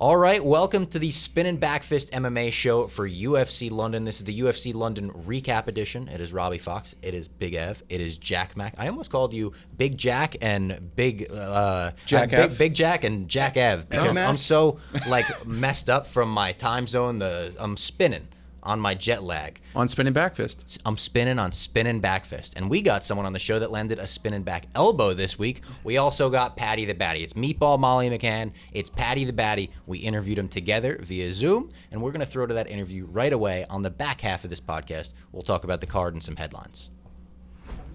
All right, welcome to the Spinnin Backfist MMA show for UFC London. This is the UFC London recap edition. It is Robbie Fox. It is Big Ev. It is Jack Mac. I almost called you Big Jack and Big Jack Big Jack and Jack Ev because I'm so messed up from my time zone. I'm spinning on my jet lag. On Spinnin Backfist. I'm spinning on Spinnin Backfist. And we got someone on the show that landed a spinning back elbow this week. We also got Paddy the Baddy. It's Meatball, Molly, McCann. It's Paddy the Baddy. We interviewed him together via Zoom, and we're going to throw to that interview right away. On the back half of this podcast, we'll talk about the card and some headlines.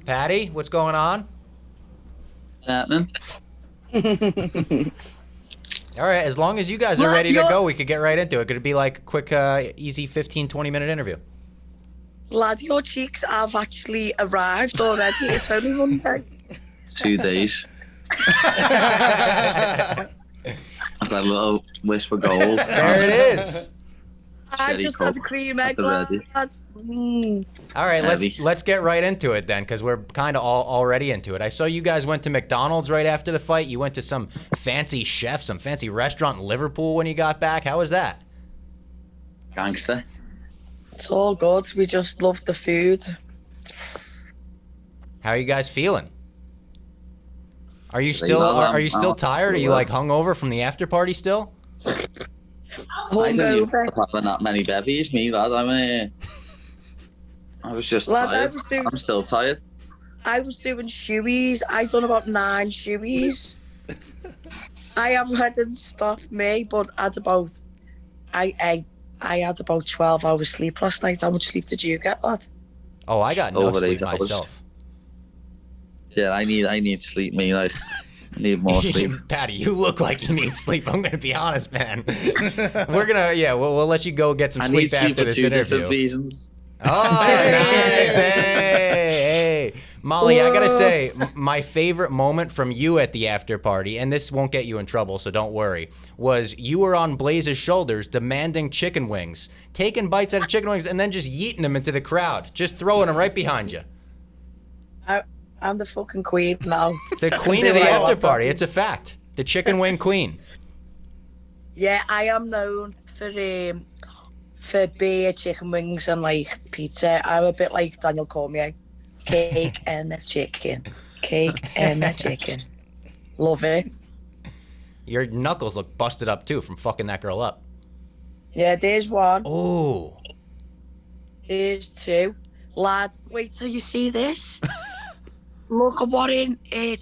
Paddy, what's going on? Happening. All right, as long as you guys are ready to go, we could get right into it. Could it be like a quick, easy 15, 20-minute interview? Lad, your cheeks have actually arrived already. It's only Monday. 2 days. I've got a little whisper gold. There it is. I just had the cream egg, lad. All right, let's get right into it then, because we're kind of already into it. I saw you guys went to McDonald's right after the fight. You went to some fancy chef, some fancy restaurant in Liverpool when you got back. How was that? Gangster. It's all good. We just love the food. How are you guys feeling? Are you still tired? Are you like hungover from the after party still? I didn't having that many bevies, me lad. I was just tired. I'm still tired. I was doing shoeies. I done about 9 shoeies. I hadn't stopped me, but I had about 12 hours sleep last night. How much sleep did you get, lad? Oh, I got no sleep myself. Yeah, I need sleep, me. I need more sleep. Paddy, you look like you need sleep. I'm gonna be honest, man. We'll let you go get some sleep after this interview. Reasons. Oh, nice. Hey. Molly, I gotta say, my favorite moment from you at the after party, and this won't get you in trouble, so don't worry, was you were on Blaze's shoulders demanding chicken wings, taking bites out of chicken wings, and then just yeeting them into the crowd, just throwing them right behind you. I'm the fucking queen now. The queen of the after party. It's a fact. The chicken wing queen. Yeah, I am known for beer, chicken wings, and like pizza. I'm a bit like Daniel Cormier. Cake and the chicken. Cake and the chicken. Love it. Your knuckles look busted up too from fucking that girl up. Yeah, there's one. Oh. There's 2. Lad, wait till you see this. Look at what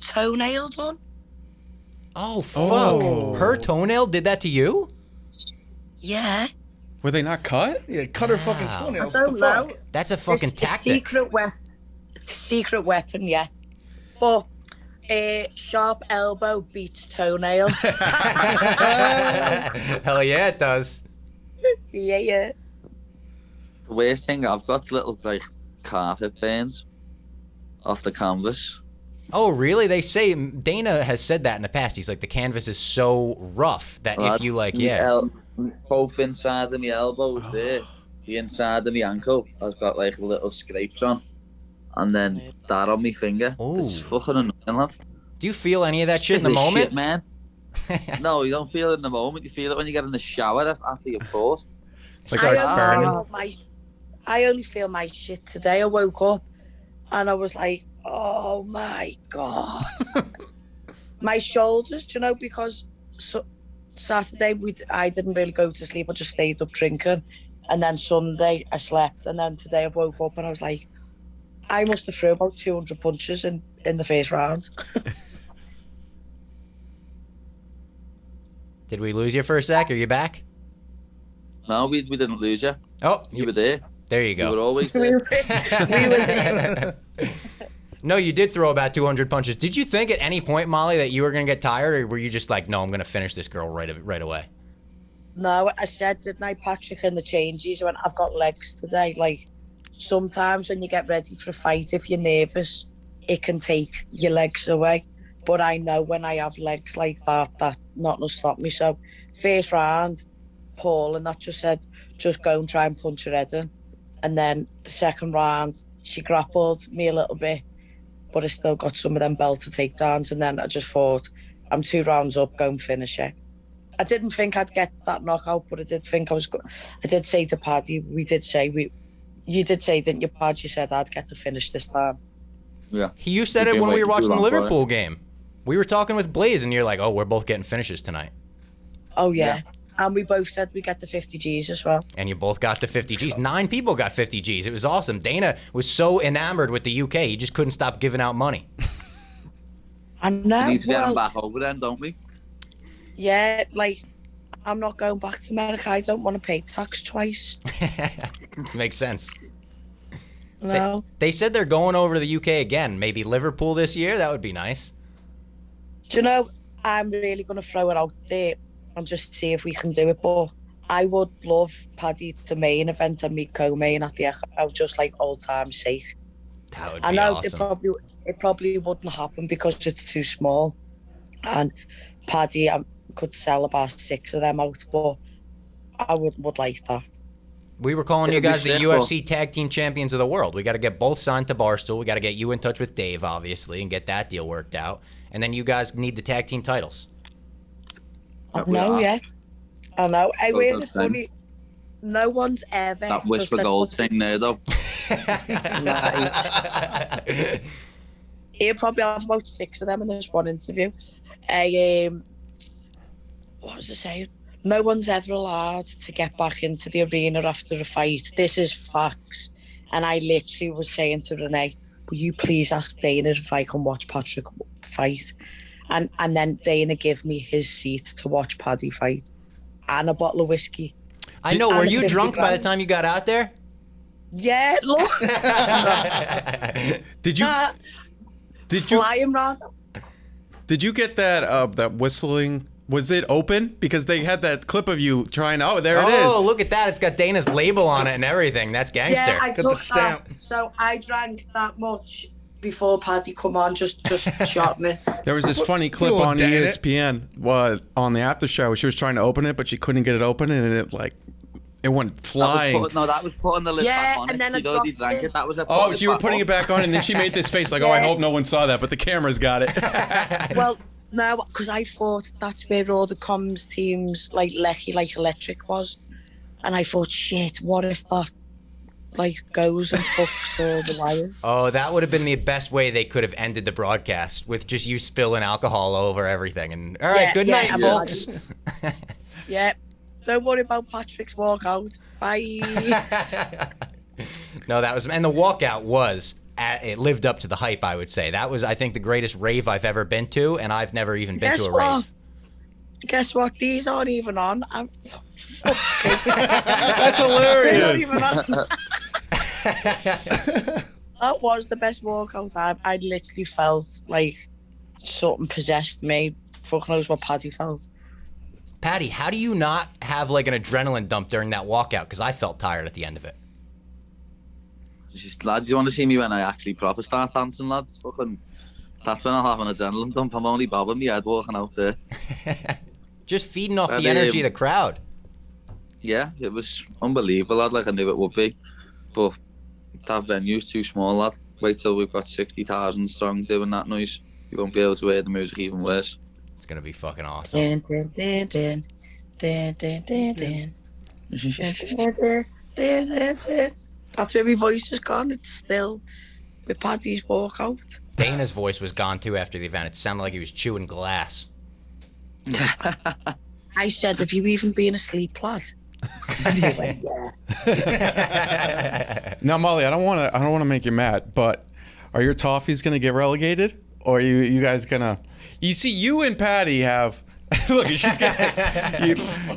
toenail done. Oh, fuck. Oh. Her toenail did that to you? Yeah. Were they not cut? Yeah, cut her fucking toenails. I don't know. That's a fucking tactic. Secret weapon, yeah. But sharp elbow beats toenail. Hell yeah, it does. Yeah. The worst thing I've got little carpet burns off the canvas. Oh, really? They say Dana has said that in the past. He's like, the canvas is so rough that if you both inside of my elbows there, the inside of my ankle, I've got little scrapes on, and then that on my finger. Ooh. It's fucking annoying, lad. Do you feel any of that shit in the moment? Shit, man. No, you don't feel it in the moment. You feel it when you get in the shower after you've fought. It's like it's burning. I only feel my shit today. I woke up and I was like, oh my God. My shoulders, because Saturday I didn't really go to sleep. I just stayed up drinking. And then Sunday I slept. And then today I woke up and I was like, I must have threw about 200 punches in the first round. Did we lose you for a sec? Are you back? No, we didn't lose you. Oh, you were there. There you go. You were always there. we were there. No, you did throw about 200 punches. Did you think at any point, Molly, that you were going to get tired, or were you just like, no, I'm going to finish this girl right away? No, I said, didn't I, Patrick, in the changes, when I've got legs today. Like, sometimes when you get ready for a fight, if you're nervous, it can take your legs away. But I know when I have legs like that not going to stop me. So, first round, Paul and that just said, just go and try and punch her head in. And then the second round, she grappled me a little bit, but I still got some of them belter takedowns. And then I just thought, I'm 2 rounds up, go and finish it. I didn't think I'd get that knockout, but I did think I was good. I did say to Paddy, you did say, didn't you, Paddy? You said I'd get the finish this time. Yeah. You said it when we were watching the Liverpool game. We were talking with Blaze, and you're like, "Oh, we're both getting finishes tonight." Oh yeah. And we both said we get the 50 Gs as well. And you both got the 50 Gs. 9 people got 50 Gs. It was awesome. Dana was so enamored with the UK, he just couldn't stop giving out money. I know. We need to get him back over then, don't we? Yeah, like, I'm not going back to America. I don't want to pay tax twice. Makes sense. No. They said they're going over to the UK again. Maybe Liverpool this year? That would be nice. Do you know, I'm really going to throw it out there and just see if we can do it. But I would love Paddy to main event and me co-main at the Echo, just like old time's sake. That would be I know awesome. it probably wouldn't happen because it's too small. And Paddy could sell about 6 of them out, but I would like that. We were calling you It'd be guys the simple. UFC Tag Team Champions of the world. We got to get both signed to Barstool. We got to get you in touch with Dave, obviously, and get that deal worked out. And then you guys need the tag team titles. I know, yeah. I know. Hey, Both we're of them. funny. No one's ever... That wish for gold thing there, though. Nice. He'll probably have about 6 of them in this one interview. What was I saying? No one's ever allowed to get back into the arena after a fight. This is facts. And I literally was saying to Renee, will you please ask Dana if I can watch Patrick fight? And then Dana gave me his seat to watch Paddy fight. And a bottle of whiskey. I know. Were And you 50 drunk by the grand. time you got out there? Yeah, look. Did you Flying round. did you get that that whistling? Was it open? Because they had that clip of you trying. Oh, there it is. Oh, look at that. It's got Dana's label on it and everything. That's gangster. Yeah, I Got the took stamp. that. So I drank that much before Paddy come on, just shot me. There was this funny clip little on dang it. ESPN on the after show. She was trying to open it, but she couldn't get it open, and it went flying. That was putting the lid back on and it. then She I does, he dropped drank it. it. That was a Oh, you were putting it back on, and then she made this face like, "Oh, I Yeah. hope no one saw that," but the camera's got it. Well, no, because I thought that's where all the comms teams, like Lecky, like Electric was. And I thought, shit, what if that, like, goes and fucks all the wires? Oh, that would have been the best way they could have ended the broadcast, with just you spilling alcohol over everything. And all right, Yeah, good yeah, night, I'm folks. Yeah, don't worry about Patrick's walkout. Bye. No, that was, and the walkout was, it lived up to the hype, I would say. That was, I think, the greatest rave I've ever been to, and I've never even been to a rave. Guess what? These aren't even on. That's They're not hilarious. even on. That was the best walkout I literally felt like something possessed me. Fuck knows what Paddy felt. Paddy, how do you not have like an adrenaline dump during that walkout? Because I felt tired at the end of it. Just, lads, you want to see me when I actually proper start dancing, lads? Fucking, that's when I'll have an adrenaline dump. I'm only bobbing my head walking out there. Just feeding off And, the energy of the crowd. Yeah, it was unbelievable, lad. Like I knew it would be. But that venue's too small, lad. Wait till we've got 60,000 strong doing that noise. You won't be able to hear the music even worse. It's going to be fucking awesome. Dun, dun, dun, dun, dun, dun, dun. Dun, dun, dun, dun. That's where my voice has gone. It's still with Paddy's walkout. Dana's voice was gone too after the event. It sounded like he was chewing glass. I said, have you even been asleep, lad? And he went, yeah. Now, Molly, I don't want to make you mad, but are your Toffees gonna get relegated, or are you guys gonna? You see, you and Paddy have. Look, she's got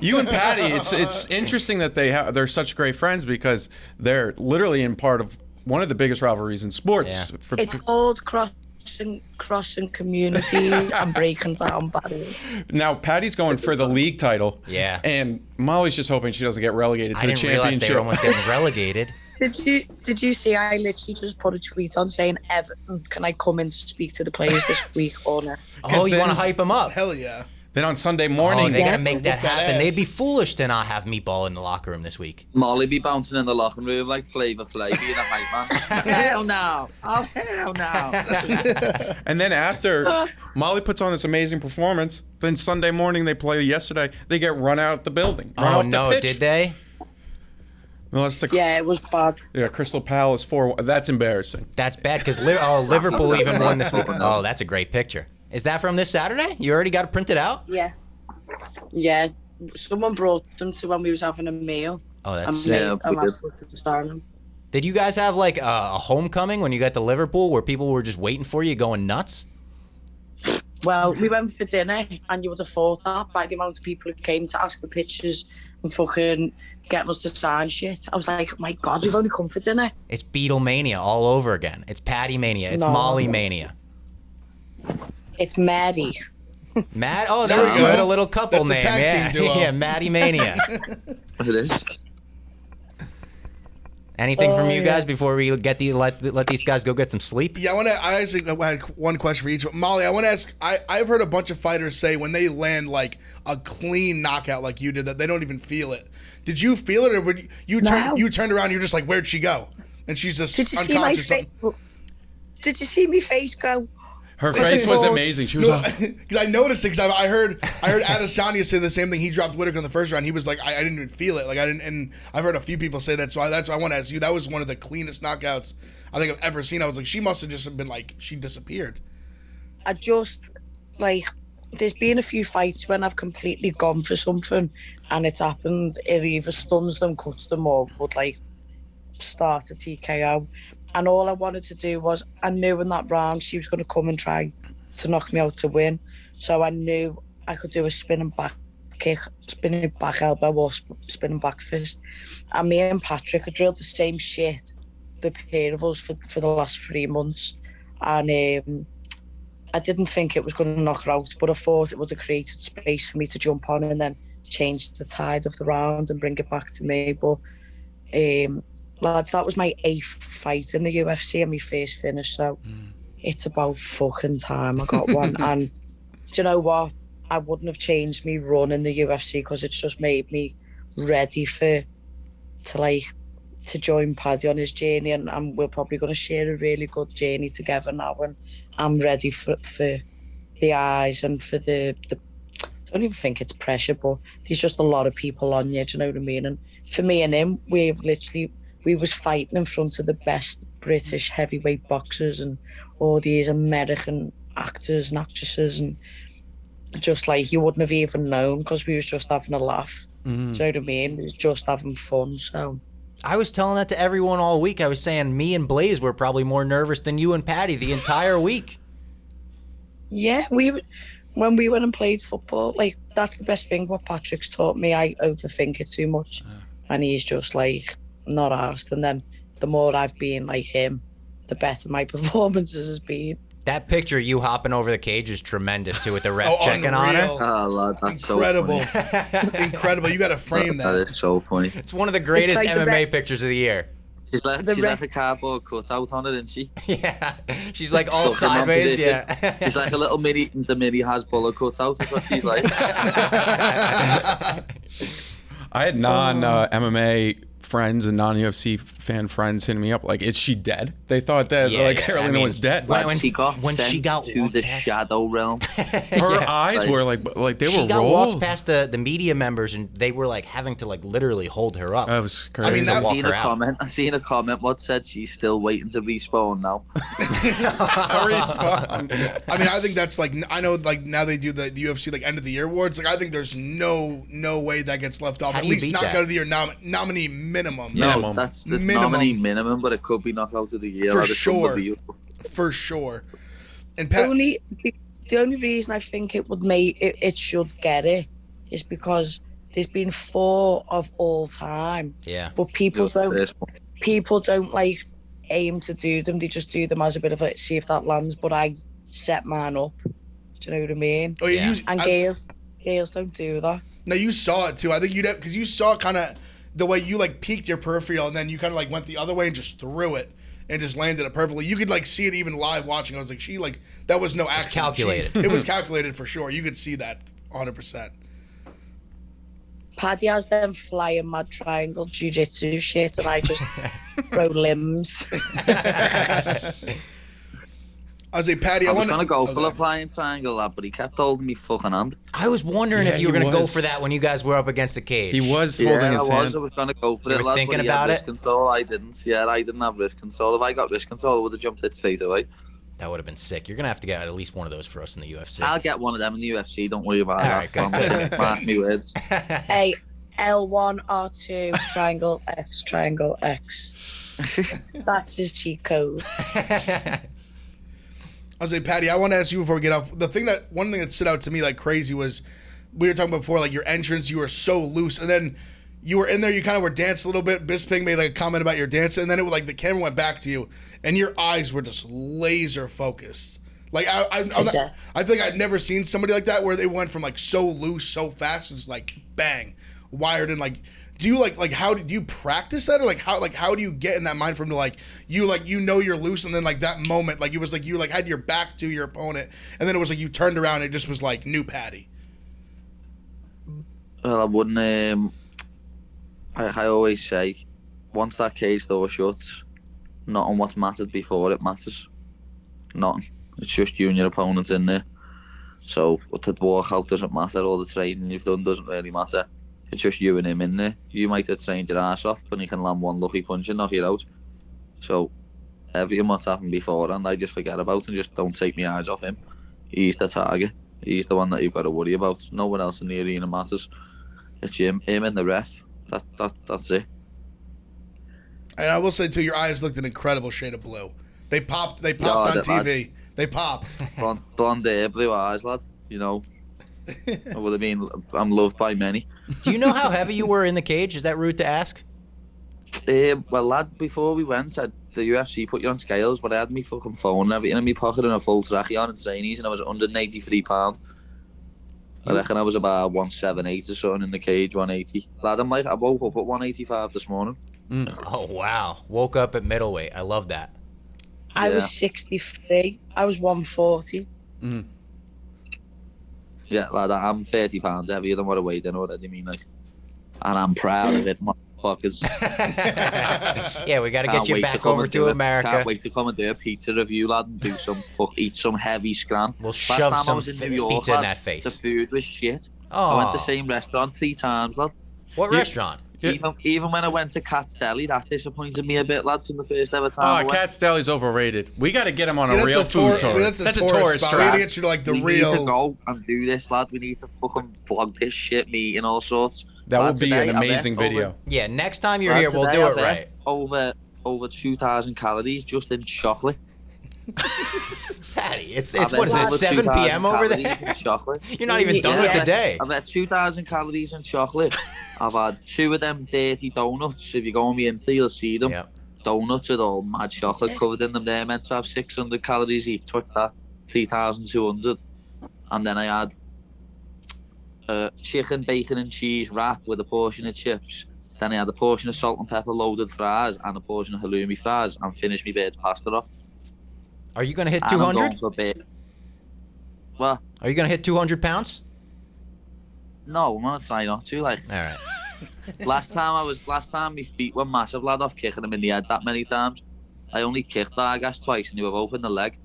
you and Paddy. It's interesting that they're such great friends because they're literally in part of one of the biggest rivalries in sports. Yeah. It's called crossing communities and breaking down barriers. Now, Paddy's going for the league title. Yeah. And Molly's just hoping she doesn't get relegated to I the didn't realize championship. they were almost getting relegated. Did you see I literally just put a tweet on saying, Everton, can I come in to speak to the players this week or not? Oh, you then- want to hype them up? Hell yeah. Then on Sunday morning, they gotta got make that happen. ass. They'd be foolish to not have Meatball in the locker room this week. Molly be bouncing in the locker room like Flavor Flav being a hype man. Hell no. Oh, hell no. And then after Molly puts on this amazing performance, then Sunday morning they play yesterday, they get run out the building. Run Oh off the no, pitch. did they? Well, that's the, Yeah, it was bad. yeah, Crystal Palace 4. That's embarrassing. That's bad because Liverpool even won this week. Oh, that's a great picture. Is that from this Saturday? You already got it printed out? Yeah. Yeah. Someone brought them to when we was having a meal. Oh, that's And sick. Yeah, and we I did. split it to them. Did you guys have like a homecoming when you got to Liverpool where people were just waiting for you, going nuts? Well, we went for dinner, and you would have thought that by the amount of people who came to ask for pictures and fucking getting us to sign shit. I was like, oh my God, we've only come for dinner. It's Beatlemania all over again. It's Paddy mania. It's No. Molly mania. It's Maddie. Mad. Oh, There that's we good. go. A little couple That's the name. tag Yeah, team duo. yeah. Maddie mania. It is. Anything from Oh, you yeah. guys before we let these guys go get some sleep? Yeah, I actually had one question for each. Molly, I want to ask. I've heard a bunch of fighters say when they land like a clean knockout like you did that they don't even feel it. Did you feel it, or would you No. turned around? And you're just like, where'd she go? And she's just Did you see my unconscious. face? Did you see me face go? Her face was Well, amazing. She was Because I noticed it. Because I heard Adesanya say the same thing. He dropped Whitaker in the first round. He was like, I didn't even feel it. Like I didn't. And I've heard a few people say that. So that's why I want to ask you. That was one of the cleanest knockouts I think I've ever seen. I was like, she must have just been like, she disappeared. I just, like, there's been a few fights when I've completely gone for something and it's happened. It either stuns them, cuts them, or would, like, start a TKO. And all I wanted to do was, I knew in that round she was going to come and try to knock me out to win. So I knew I could do a spinning back kick, spinning back elbow, or spinning back fist. And me and Patrick had drilled the same shit, the pair of us, for the last 3 months. And I didn't think it was going to knock her out, but I thought it would have created space for me to jump on and then change the tide of the round and bring it back to me. But lads, that was my 8th fight in the UFC and my first finish, so it's about fucking time I got one. And do you know what? I wouldn't have changed me run in the UFC because it's just made me ready to join Paddy on his journey, and we're probably going to share a really good journey together now, and I'm ready for the eyes and for the I don't even think it's pressure, but there's just a lot of people on you, do you know what I mean? And for me and him, we was fighting in front of the best British heavyweight boxers and all these American actors and actresses, and just like you wouldn't have even known because we was just having a laugh. Do you know what I mean? We was just having fun. So I was telling that to everyone all week. I was saying me and Blaze were probably more nervous than you and Paddy the entire week. yeah, when we went and played football, like that's the best thing what Patrick's taught me. I overthink it too much, and he's just like not asked. And then the more I've been like him, the better my performances has been. That picture of you hopping over the cage is tremendous too, with the ref checking on her. unreal. Oh, lad, that's Incredible. so funny. Incredible. You got to frame That that. is so funny. It's one of the greatest It's like the MMA pictures of the year. She's left The ref- a cardboard cutout on it, isn't she? Yeah, she's like all Stuck in one sideways. position. Yeah, She's like a little mini Hasbulla cutout, is what she's like. I had non-MMA friends and non-UFC fan friends hitting me up like, is she dead? They thought that Yeah, like yeah, Carolina I mean, was dead. when- When she got when sent she got to walked the past- shadow realm. Her eyes like- were like they she were got rolled. walked past the media members, and they were like having to like literally hold her up. That was crazy. I mean, that- walk her out. I seen a comment what said she's still waiting to respawn now. Respawn. I mean, I think that's like, I know like now they do the UFC like end of the year awards. Like I think there's no way that gets left off. How At do you least beat knockout that? of the year nominee minimum. Yeah. No, Minimum. that's the Minimum. nominee minimum, but it could be knockout of the year. For That is sure. unbelievable. For sure. And Pat, The only reason I think it would make it should get it is because there's been 4 of all time, Yeah, but people You're the don't first one. like aim to do them. They just do them as a bit of a see if that lands. But I set mine up. Do you know what I mean? oh yeah, Yeah. And girls don't do that. now you saw it too. I think you did because you saw kind of the way you like peeked your peripheral and then you kind of like went the other way and just threw it and just landed it perfectly. You could like see it even live watching. I was like, that was no accident. calculated. It was calculated for sure. You could see that 100%. Paddy has them flying mad triangle jiu-jitsu shit, and I just throw limbs. I was like, Paddy, I was going to go for the flying triangle, lad, but he kept holding me fucking hand. I was wondering if you were going to go for that when you guys were up against the cage. He was holding his hand. I was going to go for it, were lad, thinking but he about had it? wrist control. I didn't. Yeah, I didn't have wrist control. If I got wrist control, I would have jumped it straight away. That would have been sick. You're going to have to get at least one of those for us in the UFC. I'll get one of them in the UFC. Don't worry about All right, that. good. Mark me words. Hey, L1, R2, triangle X. That's his cheat code. I was like, Paddy, I want to ask you before we get off. One thing that stood out to me like crazy was we were talking about before, like your entrance, you were so loose, and then you were in there, you kind of were dancing a little bit. Bisping made like a comment about your dance, and then it was like the camera went back to you, and your eyes were just laser focused. Like I feel like I'd never seen somebody like that where they went from like so loose, so fast, and just like bang, wired in. Like, do you like how do you practice that, or like how do you get in that mind from to like you know you're loose, and then like that moment, like it was like you like had your back to your opponent, and then it was like you turned around and it just was like new Paddy. Well, I wouldn't. I always say, once that cage door shuts, not on what's mattered before it matters. Nothing. It's just you and your opponent in there. So the walkout doesn't matter, all the training you've done doesn't really matter. It's just you and him in there. You might have trained your ass off, but he can land one lucky punch and knock you out. So everything what's happened before, and I just forget about and just don't take my eyes off him. He's the target. He's the one that you've got to worry about. No one else in the arena matters. It's him and the ref. That's it. And I will say too, your eyes looked an incredible shade of blue. They popped on TV. They popped. Blonde hair, blue eyes, lad. You know, I would have been. I'm loved by many. Do you know how heavy you were in the cage? Is that rude to ask? Well, lad, before we went, the UFC put you on scales, but I had my fucking phone and everything in my pocket and a full trachea on and trainees, and I was 183 pounds. I reckon I was about 178 or something in the cage, 180. Lad, I woke up at 185 this morning. Oh, wow. Woke up at middleweight. I love that. I was 63. I was 140. Yeah, lad, I'm 30 pounds heavier than what I weighed in already, and I'm proud of it, motherfuckers. Yeah, we got to get you back over to America. Can't wait to come and do a pizza review, lad, and eat some heavy scran. We'll shove some pizza in that face. The food was shit. Oh. I went to the same restaurant 3 times, lad. What restaurant? Even when I went to Cat's Deli, that disappointed me a bit, lad, from the first ever time. Oh, Cat's Deli's overrated. We got to get him on a real food tour. That's a tourist spot. We need to get you to like the real. We need to go and do this, lad. We need to fucking vlog this shit, meat and all sorts. That would be an amazing video. Yeah, next time you're here, we'll do it right. Over 2,000 calories just in chocolate. Paddy, it's what is it, 7 p.m. over there? You're not even done with the day. I've had 2,000 calories in chocolate. I've had 2 of them dirty donuts. If you go on my Insta, you'll see them. Yep. Donuts with all mad chocolate covered in them. They're meant to have 600 calories each. What's that? 3,200. And then I had chicken, bacon and cheese wrap with a portion of chips. Then I had a portion of salt and pepper loaded fries and a portion of halloumi fries, and finished my bird's pasta off. Are you going to hit 200? What? Are you going to hit 200 pounds? No, I'm going to try not to. Like. All right. Last time my feet were massive, lad, off kicking them in the head that many times. I only kicked Vargas twice and they were both in the leg.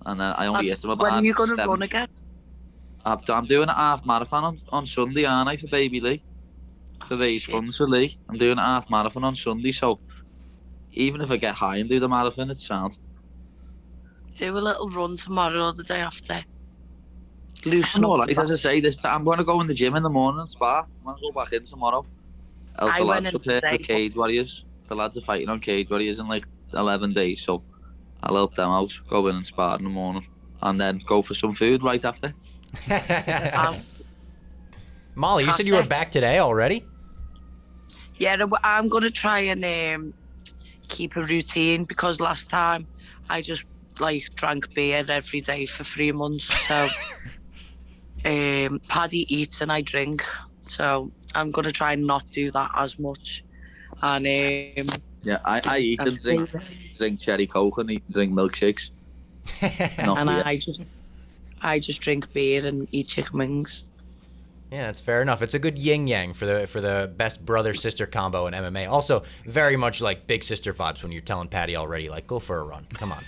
And I only hit him about. When are you going to run again? I'm doing a half marathon on Sunday, aren't I, for Baby Lee? To raise funds for Lee. I'm doing a half marathon on Sunday, so even if I get high and do the marathon, it's sound. Do a little run tomorrow or the day after. Loosen up. up. Like, as I say, I'm going to go in the gym in the morning and spar. I'm going to go back in tomorrow. Help the lads prepare for Cage Warriors. The lads are fighting on Cage Warriors in like 11 days, so I'll help them out. Go in and spar in the morning. And then go for some food right after. Molly, you said you were back today already? Yeah, I'm going to try and keep a routine, because last time I just drank beer every day for 3 months. So Paddy eats and I drink. So I'm going to try and not do that as much. And yeah, I eat and drink cherry coke and drink milkshakes. And I just drink beer and eat chicken wings. Yeah, that's fair enough. It's a good yin yang for the best brother sister combo in MMA. Also, very much like big sister vibes when you're telling Paddy already, like, go for a run. Come on.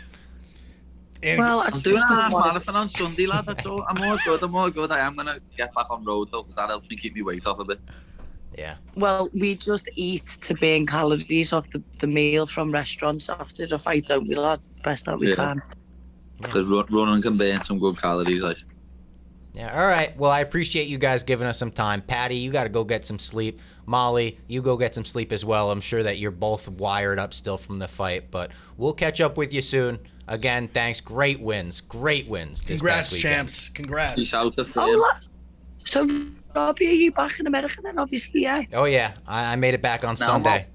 And Well, I'm doing a half marathon on Sunday, lad. That's all. I'm all good. I am gonna get back on road though, because that helps me keep my weight off a bit. Yeah. Well, we just eat to burn calories off the meal from restaurants after the fight, don't we, lads? It's the best that we can. Because running can burn some good calories, like. Yeah, all right. Well, I appreciate you guys giving us some time. Paddy, you got to go get some sleep. Molly, you go get some sleep as well. I'm sure that you're both wired up still from the fight, but we'll catch up with you soon. Again, thanks. Great wins. Great wins. Congrats, champs. Congrats. Peace out the fam. Oh, so, Robbie, are you back in America then? Obviously, yeah. Oh, yeah. I made it back on No, Sunday.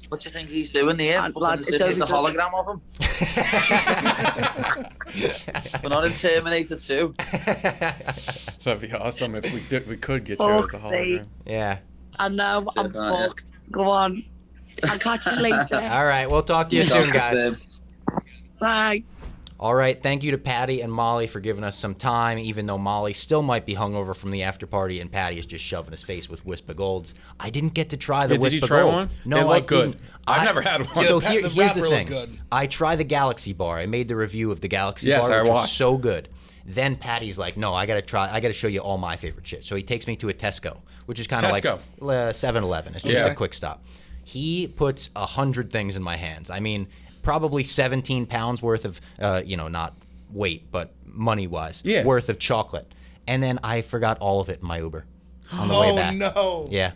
What do you think he's doing here? Lads, It's a hologram of him. We're not in Terminator 2. That'd be awesome if we could get you as a Fuck's hologram. sake. Yeah. I know, I'm Yeah, yeah. fucked. Go on. I'll catch you later. All right. We'll talk to you soon, guys. Bye. All right, thank you to Paddy and Molly for giving us some time, even though Molly still might be hungover from the after party and Paddy is just shoving his face with Wispa Golds. I didn't get to try the Yeah, did you Wispa try Gold. one? No, They look I good. didn't. I've never had one. So The here's wrapper the looked thing. good. I tried the Galaxy Bar. I made the review of the Galaxy Yes, Bar, I which was watched. so good. Then Paddy's like, no, I got to show you all my favorite shit. So he takes me to a Tesco, which is kind of like Tesco. 7-Eleven. It's just Yeah. a quick stop. He puts 100 things in my hands. I mean, probably 17 pounds worth of, not weight, but money-wise, Yeah. worth of chocolate. And then I forgot all of it in my Uber on the way Oh back. no. Yeah.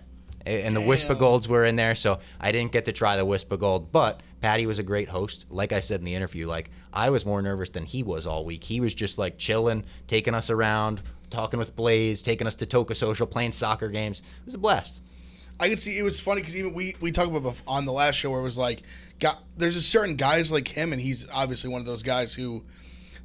And the Wispa Golds were in there, so I didn't get to try the Wispa Gold. But Paddy was a great host. Like I said in the interview, like I was more nervous than he was all week. He was just like chilling, taking us around, talking with Blaze, taking us to Toka Social, playing soccer games. It was a blast. I could see it was funny because even we talked about on the last show where it was like, there's a certain guys like him, and he's obviously one of those guys who,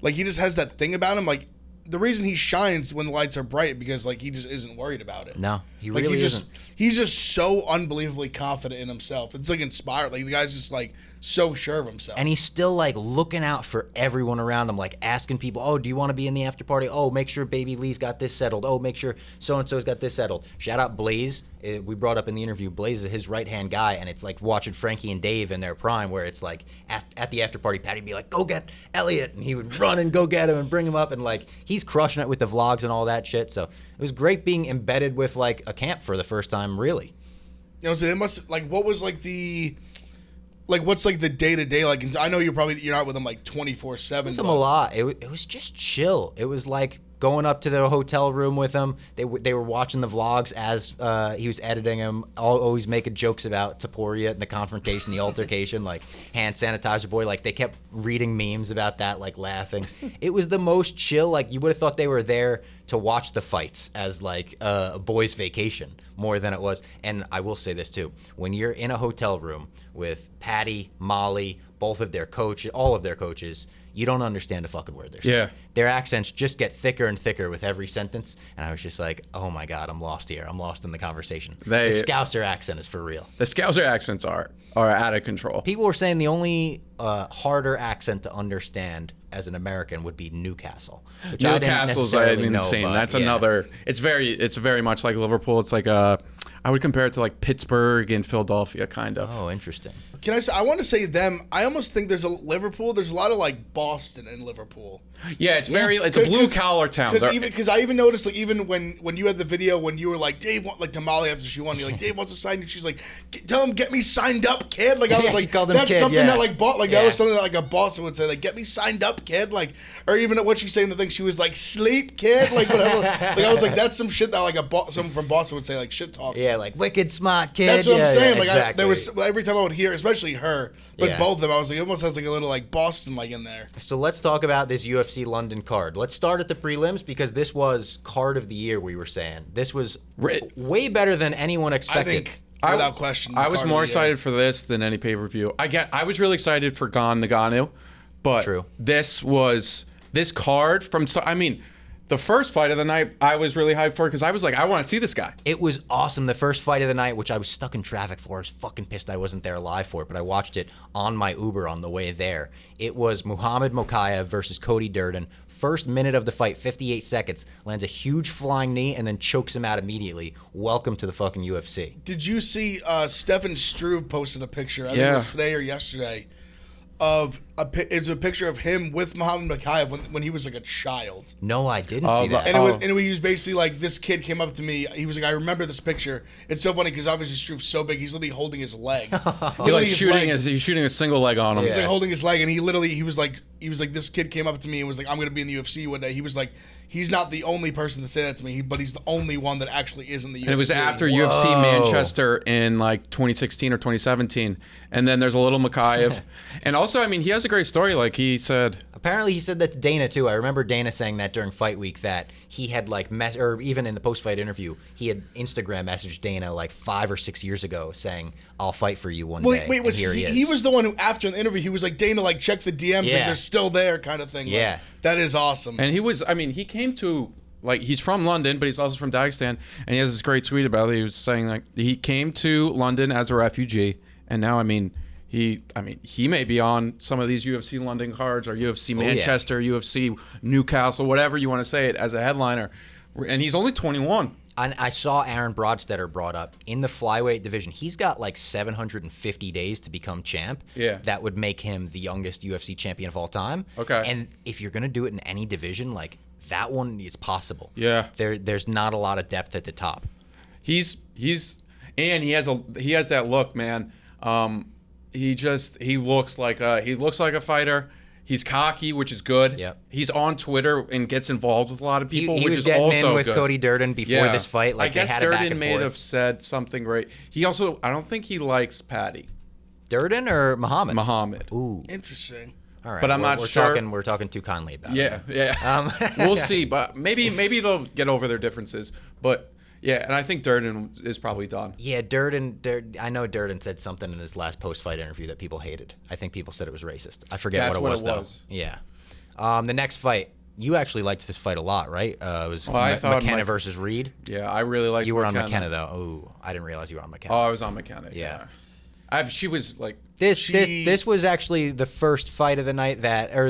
like, he just has that thing about him. Like, the reason he shines when the lights are bright because like he just isn't worried about it. No, he Like really isn't. he's just so unbelievably confident in himself. It's like inspired. Like the guy's just like so sure of himself. And he's still like looking out for everyone around him, like asking people, oh, do you want to be in the after party? Oh, make sure Baby Lee's got this settled. Oh, make sure so-and-so's got this settled. Shout out Blaze. We brought up in the interview, Blaze is his right-hand guy, and it's like watching Frankie and Dave in their prime where it's like at the after party, Paddy'd be like, go get Elliot. And he would run and go get him and bring him up. And like he's crushing it with the vlogs and all that shit. So it was great being embedded with like a camp for the first time, really. You know, so they must like what was like the like what's like the day to day like. I know you're not with them like 24/7. With him a lot. It was just chill. It was like going up to the hotel room with him. They were watching the vlogs as he was editing them. Always making jokes about Topuria and the confrontation, the altercation, like hand sanitizer boy. Like they kept reading memes about that, like laughing. It was the most chill. Like you would have thought they were there to watch the fights as like a boys' vacation more than it was. And I will say this too: when you're in a hotel room with Paddy, Molly, both of their coaches, all of their coaches, you don't understand a fucking word they're saying. Yeah. Their accents just get thicker and thicker with every sentence. And I was just like, oh my God, I'm lost here. I'm lost in the conversation. The Scouser accent is for real. The Scouser accents are out of control. People were saying the only harder accent to understand as an American would be Newcastle. Which I didn't Newcastle's necessarily insane. know, but That's yeah. another. It's very much like Liverpool. It's like I would compare it to like Pittsburgh and Philadelphia, kind of. Oh, interesting. Can I say, I want to say them. I almost think there's a lot of like Boston and Liverpool. Yeah, it's it's a blue collar town. Because I even noticed like even when you had the video when you were like Dave like to Molly after she won, you're like Dave wants to sign you. She's like, tell him get me signed up, kid. Like I was Yeah, she like called him that's kid, something yeah. that like that Yeah. was something that like a Boston would say like get me signed up, kid. Like or even what she's saying the thing she was like sleep, kid. Like whatever. Like I was like that's some shit that like someone from Boston would say like shit talk. Yeah, like wicked smart kid. That's what Yeah, I'm saying. yeah, Like exactly. there was every time I would hear, especially her, but Yeah. both of them, I was like, it almost has like a little like Boston like in there. So let's talk about this UFC London card. Let's start at the prelims because this was card of the year, we were saying. This was way better than anyone I expected. think without question. I was card of more the year. excited for this than any pay per view. I was really excited for Gon Nagano, but True. this card from. I mean, the first fight of the night, I was really hyped for because I was like, I want to see this guy. It was awesome. The first fight of the night, which I was stuck in traffic for. I was fucking pissed I wasn't there live for it, but I watched it on my Uber on the way there. It was Muhammad Mokaev versus Cody Durden. First minute of the fight, 58 seconds, lands a huge flying knee and then chokes him out immediately. Welcome to the fucking UFC. Did you see Stefan Struve posted a picture, I think it was today or yesterday, of it's a picture of him with Muhammad Mokaev when he was like a child. No, I didn't see that. And he was basically like, this kid came up to me. He was like, I remember this picture. It's so funny because obviously Struve's so big. He's literally holding his leg. He's shooting a single leg on him. He's like holding his leg, and he was like, this kid came up to me and was like, I'm gonna be in the UFC one day. He was like, he's not the only person to say that to me, but he's the only one that actually is in the UFC. And it was after UFC Manchester in like 2016 or 2017. And then there's a little Mokaev. And also, I mean, he has a great story. Like he said, apparently he said that to Dana too. I remember Dana saying that during fight week that he had like or even in the post-fight interview, he had Instagram messaged Dana like 5 or 6 years ago saying, "I'll fight for you one day." Wait, was he was the one who after the interview he was like, Dana, like check the DMs, like they're still there, kind of thing. Yeah, like, that is awesome. And he came to, like, he's from London, but he's also from Dagestan, and he has this great tweet about it. He was saying like he came to London as a refugee, and now he may be on some of these UFC London cards or UFC Manchester, UFC Newcastle, whatever you want to say it, as a headliner. And he's only 21. And I saw Aaron Brodstetter brought up in the flyweight division. He's got like 750 days to become champ. Yeah. That would make him the youngest UFC champion of all time. Okay. And if you're going to do it in any division, like that one, it's possible. Yeah. There's not a lot of depth at the top. He has that look, man. He looks like a fighter. He's cocky, which is good. Yep. He's on Twitter and gets involved with a lot of people, He which was is getting also in with good. Cody Durden before this fight. Like I guess they had a back Durden and may forth. have said something great. He also, I don't think he likes Paddy. Durden or Muhammad? Muhammad. Ooh. Interesting. All right. But I'm not sure. We're talking too kindly about it. Yeah. We'll see, but maybe they'll get over their differences. But yeah, and I think Durden is probably done. Yeah, Durden. I know Durden said something in his last post-fight interview that people hated. I think people said it was racist. I forget That's what it was. Yeah. The next fight, you actually liked this fight a lot, right? It was McKenna versus Reed. Yeah, I really liked. You were McKenna. on McKenna though. Oh, I didn't realize you were on McKenna. Oh, I was on McKenna. Yeah. She was like this was actually the first fight of the night that, or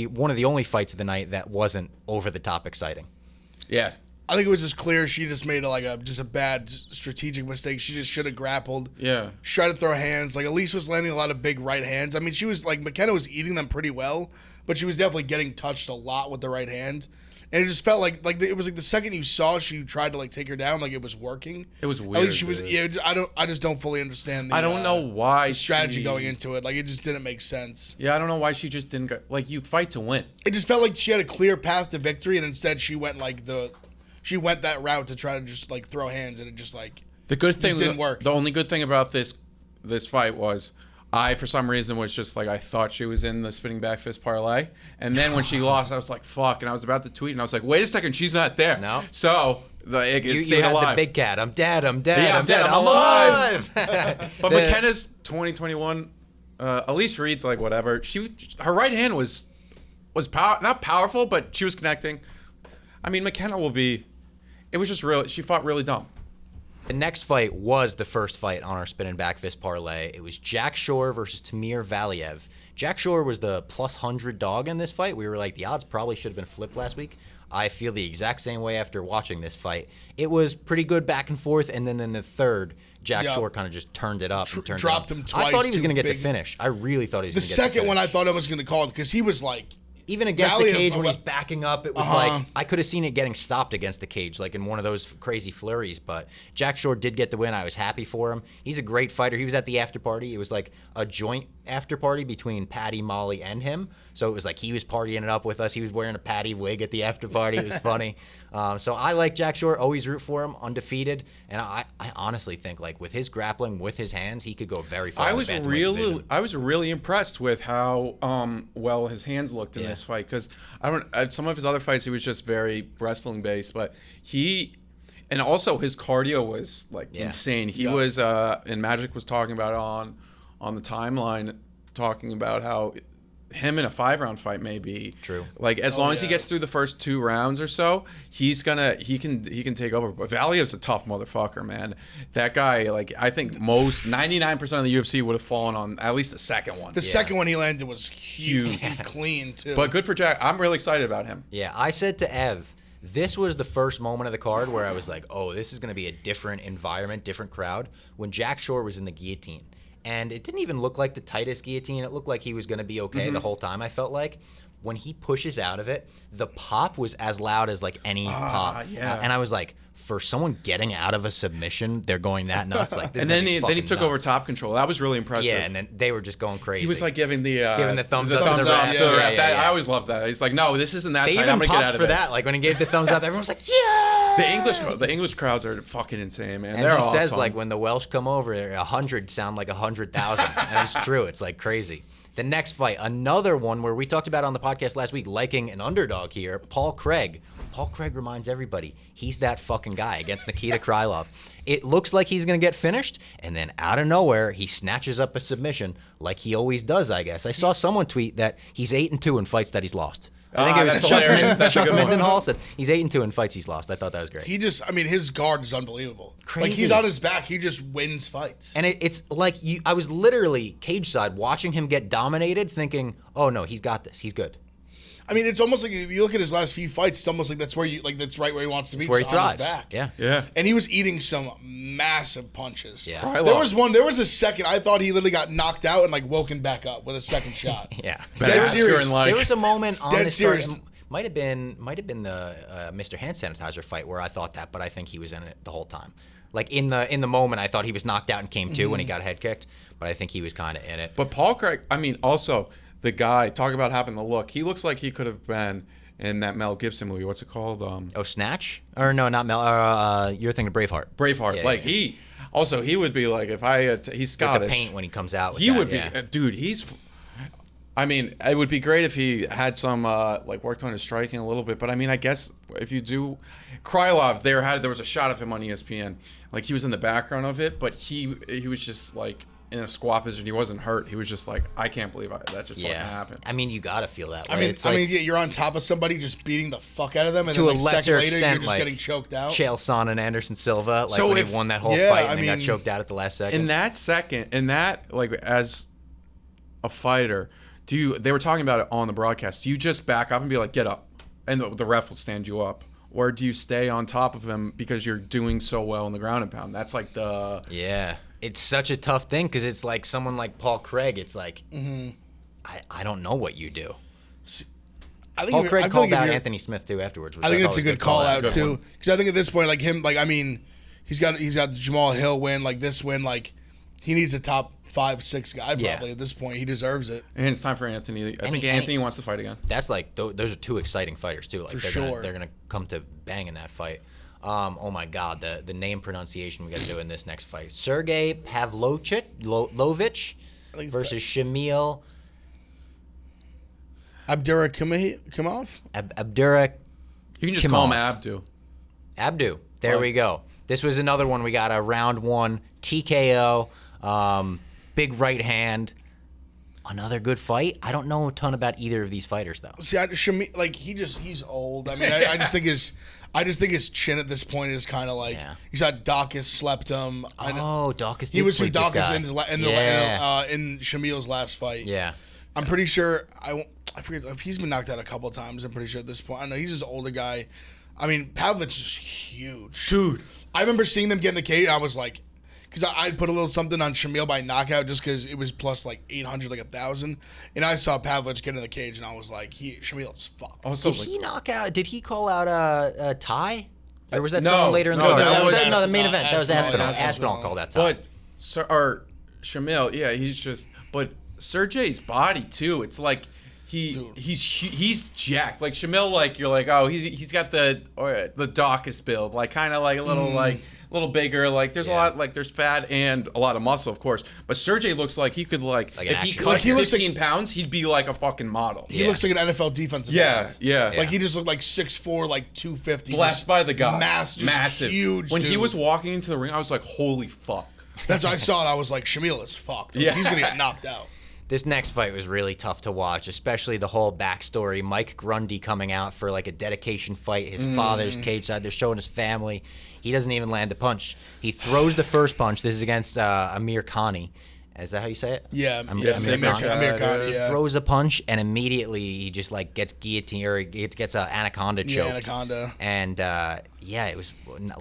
one of the only fights of the night that wasn't over the top exciting. Yeah. I think it was just clear she just made a bad strategic mistake. She just should have grappled. Yeah. She tried to throw hands. Like Elise was landing a lot of big right hands. I mean, she was like McKenna was eating them pretty well, but she was definitely getting touched a lot with the right hand. And it just felt like it was like the second you saw she tried to like take her down, like it was working. It was weird. At least she was. Yeah. I just don't fully understand. I don't know why the strategy going into it. Like it just didn't make sense. Yeah, I don't know why she just didn't go. Like you fight to win. It just felt like she had a clear path to victory, and instead she went She went that route to try to just like throw hands, and it just like the good thing didn't work. The only good thing about this fight was I, for some reason, was just like I thought she was in the spinning back fist parlay, and then when she lost, I was like fuck, and I was about to tweet, and I was like, wait a second, she's not there. No. So it You stayed had alive. the big cat. I'm dead. I'm dead. Yeah, I'm dead. I'm alive. But The- McKenna's 2021. Elise Reed's like whatever. Her right hand was not powerful, but she was connecting. I mean, McKenna will be. It was just really. She fought really dumb. The next fight was the first fight on our spin and back fist parlay. It was Jack Shore versus Tamir Valiev. Jack Shore was the +100 dog in this fight. We were like, the odds probably should have been flipped last week. I feel the exact same way after watching this fight. It was pretty good back and forth, and then in the third, Jack Shore kind of just turned it up and dropped him twice. I thought he was to going to get big- the finish. I really thought he was The going to get the finish. second one, I thought I was going to call it because he was like. Even against Valiev, the cage when he's backing up, it was Uh-huh. like I could have seen it getting stopped against the cage, like in one of those crazy flurries. But Jack Shore did get the win. I was happy for him. He's a great fighter. He was at the after party. It was like a joint after party between Paddy, Molly, and him. So it was like he was partying it up with us. He was wearing a Paddy wig at the after party. It was funny. So I like Jack Shore. Always root for him. Undefeated. And I honestly think like with his grappling, with his hands, he could go very far. I was really impressed with how well his hands looked in this fight because some of his other fights he was just very wrestling based, but and also his cardio was like insane. He was and Magic was talking about it on the timeline, talking about how him in a 5-round fight maybe. True. Like as long as he gets through the first 2 rounds or so, he can take over. But Valiev's a tough motherfucker, man. That guy, like I think 99% of the UFC would have fallen on at least the second one. The second one he landed was huge and clean too. But good for Jack. I'm really excited about him. Yeah, I said to Ev, this was the first moment of the card where I was like, oh, this is going to be a different environment, different crowd. When Jack Shore was in the guillotine. And it didn't even look like the tightest guillotine. It looked like he was going to be okay the whole time, I felt like. When he pushes out of it, the pop was as loud as like any pop. Yeah. And I was like, for someone getting out of a submission, they're going that nuts. Like, this And then he took over top control. That was really impressive. Yeah, and then they were just going crazy. He was like giving the thumbs up to the ref. Yeah. I always love that. He's like, no, this isn't that They tight. even I'm gonna popped get out of for it. that. Like when he gave the thumbs up, everyone was like, yeah. The English crowds are fucking insane, man. And They're he awesome. says like when the Welsh come over, 100 sound like 100,000. And it's true. It's like crazy. The next fight, another one where we talked about on the podcast last week, liking an underdog here, Paul Craig. Paul Craig reminds everybody he's that fucking guy against Nikita Krylov. It looks like he's going to get finished, and then out of nowhere, he snatches up a submission like he always does, I guess. I saw someone tweet that he's 8-2 in fights that he's lost. I think it was that's hilarious. That's a Chuck good one. Mindenhall said he's 8-2 in fights he's lost. I thought that was great. He just, I mean, his guard is unbelievable. Crazy. Like he's on his back, he just wins fights. And it's like I was literally cage side watching him get dominated, thinking, "Oh no, he's got this. He's good." I mean, it's almost like if you look at his last few fights, it's almost like that's right where he wants to be. It's where he just on his thrives. back. Yeah. Yeah. And he was eating some massive punches. Yeah. Krylov. There was a second I thought he literally got knocked out and like woken back up with a second shot. Yeah. Dead Masker serious. and, like, There was a moment on Dead this card. serious. Might have been the Mr. Hand Sanitizer fight where I thought that, but I think he was in it the whole time. Like in the moment, I thought he was knocked out and came to when he got head kicked, but I think he was kind of in it. But Paul Craig, I mean, also the guy, talk about having the look. He looks like he could have been in that Mel Gibson movie. What's it called? Oh, Snatch? Or no, not Mel. You're thinking of Braveheart. Braveheart. Yeah, like yeah. he would be like, if I he's With Scottish. the paint when he comes out. With He that, would be, yeah. dude. I mean, it would be great if he had some like worked on his striking a little bit. But I mean, I guess if you do, Krylov, there was a shot of him on ESPN, like he was in the background of it, but he was just like in a squat position. He wasn't hurt. He was just like, I can't believe that just fucking happened. I mean, you gotta feel that way. I mean, It's like, yeah, you're on top of somebody just beating the fuck out of them, and to then a like a second lesser later extent, you're just like getting choked out. Chael Sonnen and Anderson Silva, like So when if- he won that whole Yeah, fight and I then got mean- choked out at the last second. In that, like as a fighter, they were talking about it on the broadcast. Do you just back up and be like, get up, and the ref will stand you up? Or do you stay on top of him because you're doing so well in the ground and pound? That's like Yeah, it's such a tough thing because it's like someone like Paul Craig. It's like I don't know what you do. I think Paul if- Craig I feel called like if out you're- Anthony Smith too afterwards. Which I think thought that's a was good call out Good too, one. because I think at this point, like him, like I mean, he's got the Jamal Hill win, like this win, like he needs a top 5-6 guy probably Yeah. at this point. He deserves it. And it's time for Anthony. I think Anthony wants to fight again. That's like those are two exciting fighters too. Like For they're sure. they're gonna come to bang in that fight. Oh my God, the name pronunciation we got to do in this next fight: Sergey Pavlovich I think it's versus Shamil Abdurakhimov. Abdurak You can just call him Abdu. Abdu. There we go. This was another one. We got a round 1 TKO, big right hand. Another good fight. I don't know a ton about either of these fighters though. See, like he's old. I mean, I just think his chin at this point is kind of like he's got Dawkins slept him. Dawkins. He was who sleep this Dawkins guy. in Shamil's last fight. Yeah. I'm pretty sure I forget if he's been knocked out a couple of times. I'm pretty sure at this point. I know he's just an older guy. I mean, Pavlovich is huge, Dude. I remember seeing them get in the cage. And I was like, because I put a little something on Shamil by knockout just because it was plus like 800, like 1,000, and I saw Pavlovich get in the cage and I was like, Shamil's fucked. Also, Did he knock out? Did he call out Ty? Or was that No, someone later in the no, card? that was the main event. That was Aspinall. Aspinall. Aspinall called that Ty. but Shamil, yeah, he's just. But Sergey's body too. It's like he's jacked. Like Shamil, like you're like, oh, he's got the Dawkins build, like kind of like a little like a little bigger. Like there's a lot, like there's fat and a lot of muscle, of course. But Sergey looks like he could like Like if an he action cut figure. 15 pounds, he'd be like a fucking model. He looks like an NFL defensive end. Yeah. Like he just looked like 6'4", like 250. Blessed just by the gods. massive, huge. When he dude. was walking into the ring, I was like, holy fuck. That's what I saw it. I was like, Shamil is fucked. Yeah. He's gonna get knocked out. This next fight was really tough to watch, especially the whole backstory. Mike Grundy coming out for like a dedication fight. His father's cage side. They're showing his family. He doesn't even land a punch. He throws the first punch. This is against Amirkhani. Is that how you say it? Yeah, Amirkhani. yeah. He throws a punch, and immediately he just like gets guillotine or gets an anaconda choked. Yeah, anaconda. And it was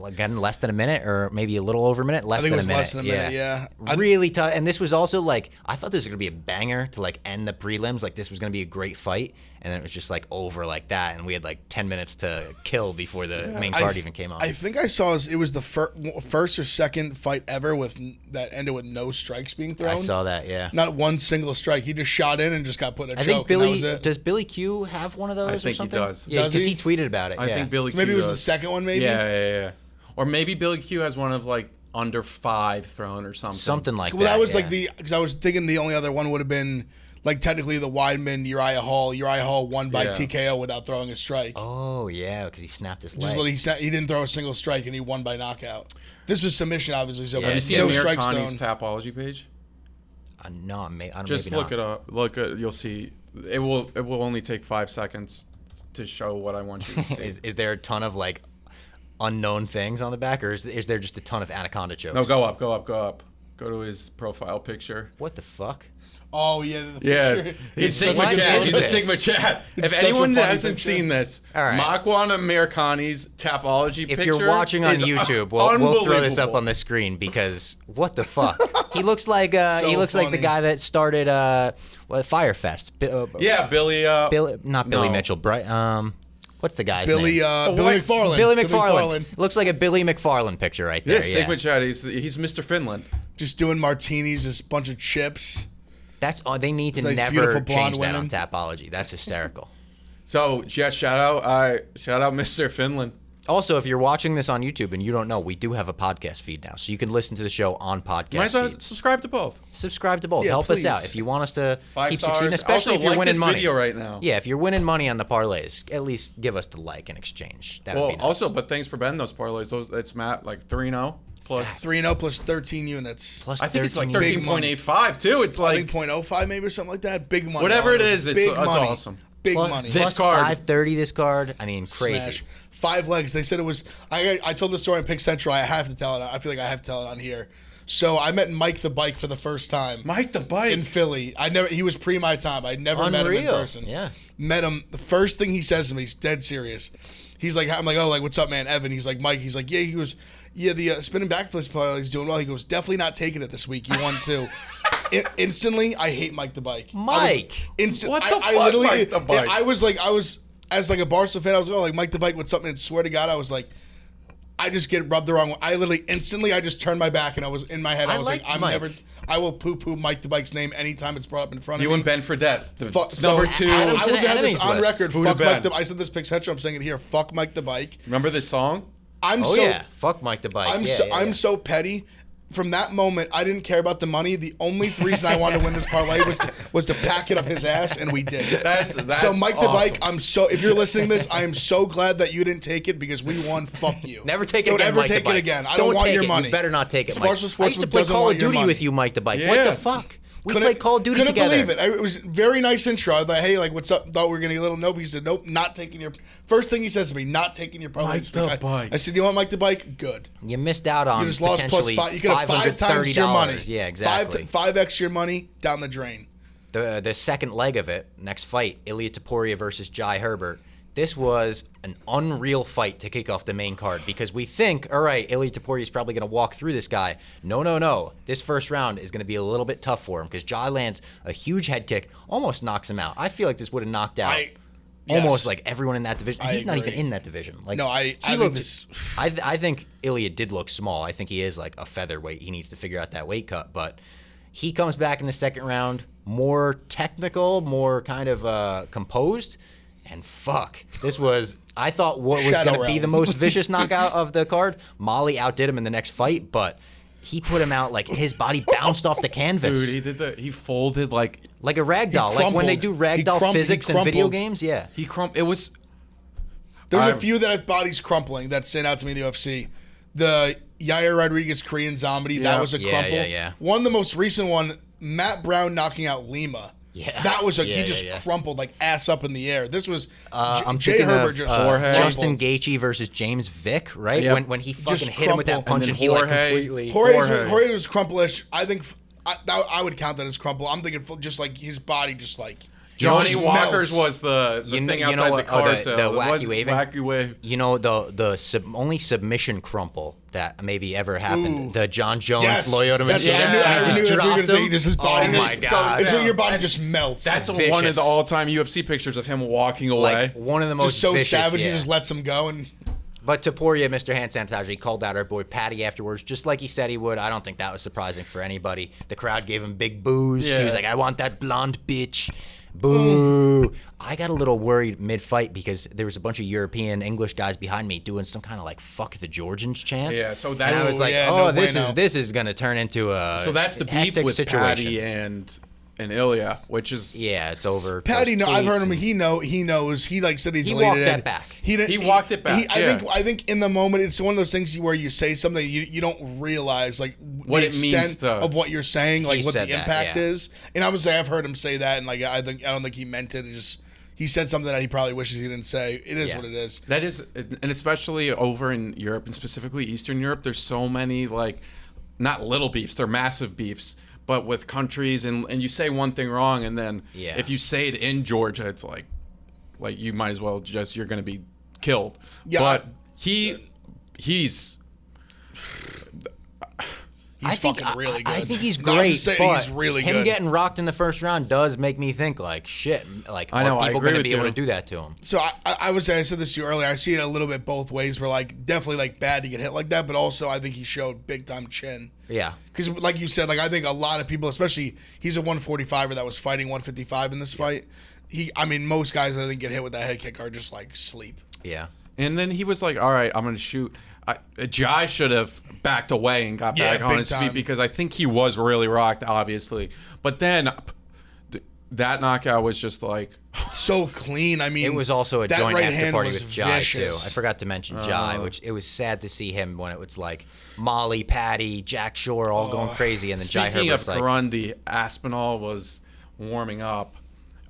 again less than a minute, or maybe a little over a minute. I think it was less than a minute. Yeah. Really tough. And this was also like I thought this was gonna be a banger to like end the prelims. Like this was gonna be a great fight, and then it was just like over like that, and we had like 10 minutes to kill before the main card even came on. I think I saw it was the first or second fight ever that ended with no strikes being thrown. I saw that. Yeah. Not one single strike. He just shot in and just got put in a I choke. think Billy and that was it. does. Billy Q have one of those? I think or something? he does. Yeah, Does because he? he tweeted about it. I think Billy Q Maybe it was does. the second one. Maybe. Yeah. Or maybe Billy Q has one of like under 5 thrown or something. Something like Well, that. that was yeah. like because I was thinking the only other one would have been like technically the Weidman Uriah Hall. Uriah Hall won by TKO without throwing a strike. Oh yeah, because he snapped his leg. He didn't throw a single strike and he won by knockout. This was submission, obviously. So Have you seen no strikes Amirkhani's thrown. Tapology page? No, I don't. Just maybe look not. it up. Look, you'll see. It will only take 5 seconds to show what I want you to see. Is there a ton of like unknown things on the back, or is there just a ton of anaconda jokes? No, go up. Go to his profile picture. What the fuck? Oh yeah, the Yeah, picture. he's It's Sigma such a Chat. good He's a picture. Sigma Chat. It's If such a anyone funny hasn't picture. seen this, All right. Makwan Amirkhani's Tapology If picture. you're watching on is YouTube, we'll throw this up unbelievable. on the screen because what the fuck? He looks like So like the funny. guy that started Firefest. Yeah, Billy. Not Billy no. Mitchell. What's the guy's Billy name? Billy McFarland. Billy McFarland. Looks like a Billy McFarland picture right there. Yeah, Sigma Chat. He's Mr. Finland. Just doing martinis, just a bunch of chips. That's all. They need to Nice, never beautiful change blonde that on women. Tapology. That's hysterical. So yeah, shout out Mr. Finland. Also, if you're watching this on YouTube and you don't know, we do have a podcast feed now, so you can listen to the show on podcast Might as well feed. subscribe to both. Subscribe to both. Yeah, Help please. us out if you want us to 5 keep stars. succeeding, especially Also, if you're like winning this money. video right now. Yeah, if you're winning money on the parlays, at least give us the like in exchange. That would Well, be nice. also, but thanks for betting those parlays. That's Matt like 3-0 plus. 3-0 plus 13 units. Plus I think it's like 13 Big money. 13.85 too. It's I like think 0.05 maybe or something like that. Big money. Whatever it Oliver. is, it's big money. awesome. Big plus, money. This plus card- 530 this card. I mean, crazy. Smash. 5 legs. They said it was. I told the story on Pick Central. I have to tell it. I feel like I have to tell it on here. So I met Mike the Bike for the first time. Mike the Bike. In Philly. He was pre my time. I never met him in Unreal. person. Yeah. Met him. The first thing he says to me, he's dead serious. He's like, I'm like, oh, like, what's up, man? Evan. He's like, Mike. He's like, yeah. He goes, yeah, the spinning backflip player is doing well. He goes, definitely not taking it this week. You won too. Instantly, I hate Mike the Bike. Mike. What the fuck, Mike the Bike? I was as like a Barca fan, I was like Mike the Bike with something. And swear to God, I was like, I just get rubbed the wrong way. I literally instantly, I just turned my back and I was in my head. I was like, liked I'm Mike. never. I will poo Mike the Bike's name anytime it's brought up in front of You me. and Ben Fredette, So number 2. I to would the have this enemies on list. record. Who to Fuck Mike Ben? I said this Pick Central. I'm saying it here. Fuck Mike the Bike. Remember this song? I'm Oh so. yeah. Fuck Mike the Bike. I'm so petty. From that moment, I didn't care about the money. The only reason I wanted to win this parlay was to pack it up his ass, and we did. That's So Mike the Bike, awesome. if you're listening to this, I am so glad that you didn't take it because we won. Fuck you. Never take it Don't again, ever Mike the take Bike. it again. I don't want take your it. money. You better not take it, Mike. Barstool I Sports used to play doesn't Call want of your Duty money. with you, Mike the Bike. What Yeah. the fuck? We played Call of Duty couldn't together. believe it. It was very nice intro. I thought, hey, like, what's up? Thought we were gonna get a little nope. He said, nope, not taking your. First thing he says to me, not taking your parlay. Mike the Bike. I said, you want Mike the Bike? Good. You missed out on You just lost plus potentially five. You could have 5 times your money. Yeah, exactly. 5x your money down the drain. The second leg of it, next fight, Ilia Topuria versus Jai Herbert. This was an unreal fight to kick off the main card because we think, all right, Ilia Topuria is probably going to walk through this guy. No. This first round is going to be a little bit tough for him because Jai lands a huge head kick, almost knocks him out. I feel like this would have knocked out almost yes. like everyone in that division. I He's not even agree. in that division. Like, No, I he think looked. this- I think Ilia did look small. I think he is like a featherweight. He needs to figure out that weight cut, but he comes back in the second round more technical, more kind of composed. And fuck, this was, I thought what was Shadow going to be Realm. the most vicious knockout of the card. Molly outdid him in the next fight, but he put him out like his body bounced off the canvas. Dude, he folded like like a rag doll. Like when they do rag doll physics in video games, yeah. it was. There's a few that have bodies crumpling that stand out to me in the UFC. The Yair Rodriguez Korean Zombie, that was a Yeah, crumple. yeah. One, the most recent one Matt Brown knocking out Lima. Yeah. That was Yeah, he just yeah. crumpled like ass up in the air. This was I'm Jay thinking Herbert of just Justin crumpled. Gaethje versus James Vick, right? Yep. When he fucking Just hit him with that crumpled. punch And and then he like Jorge. completely. Jorge was crumplish. I think I would count that as crumple. I'm thinking just like his body just like Johnny just Walker's melts. was the You thing know outside what? the car Oh, the sale. It wacky was waving? Wacky wave. You know the only submission crumple that maybe ever happened. Ooh. The John Jones Yes. Lyoto That's Machida. what I knew. I He knew just that's what you were dropped gonna say. him. Just his body. Oh just my god! It's when down. your body just melts. That's Vicious. one of the all-time UFC pictures of him walking away. Like one of the most just so vicious, savage. yeah. He just lets him go and. But Topuria, Mr. Hand Sanitizer, he called out our boy Paddy afterwards, just like he said he would. I don't think that was surprising for anybody. The crowd gave him big boos. Yeah. He was like, I want that blonde bitch. Boo. I got a little worried mid-fight because there was a bunch of European English guys behind me doing some kind of like "fuck the Georgians" chant. Yeah, so And that's I was like, yeah, oh, no this bueno. is gonna turn into a so that's the beef hectic with situation. Paddy and Ilya, which is Yeah, it's over. Paddy, Those no, I've heard tweets him. and- He knows. He like said he He deleted walked it. that back. He walked it back, yeah. I think in the moment it's one of those things where you say something you don't realize like What the it means extent to- of what you're saying, like what the said that, impact yeah. is. And I would say I've heard him say that, and like I don't think he meant it. It just he said something that he probably wishes he didn't say. It is Yeah. what it is. that is, and especially over in Europe and specifically Eastern Europe, there's so many like not little beefs, they're massive beefs. But with countries and you say one thing wrong and then Yeah. if you say it in Georgia, it's like you might as well just you're gonna be killed. Yeah, but he's He's I think, fucking really good. I think he's No, I'm great. just saying but he's really him good. getting rocked in the first round does make me think like shit. Like I know, are I people agree going to with be able you. to do that to him? So I would say I said this to you earlier. I see it a little bit both ways. Where like definitely like bad to get hit like that, but also I think he showed big time chin. Yeah. Because like you said, like I think a lot of people, especially he's a 145er that was fighting 155 in this fight. Most guys that I think get hit with that head kick are just like sleep. Yeah. And then he was like, all right, I'm going to shoot. Jai should have backed away and got Yeah, back on big his time. feet because I think he was really rocked, obviously. But then that knockout was just like, So clean. I mean, It was also a that joint right after hand party was with Jai vicious. too. I forgot to mention Jai, which it was sad to see him when it was like Molly, Paddy, Jack Shore all going crazy, and then Jai speaking Herbert's of like, Grundy, Aspinall was warming up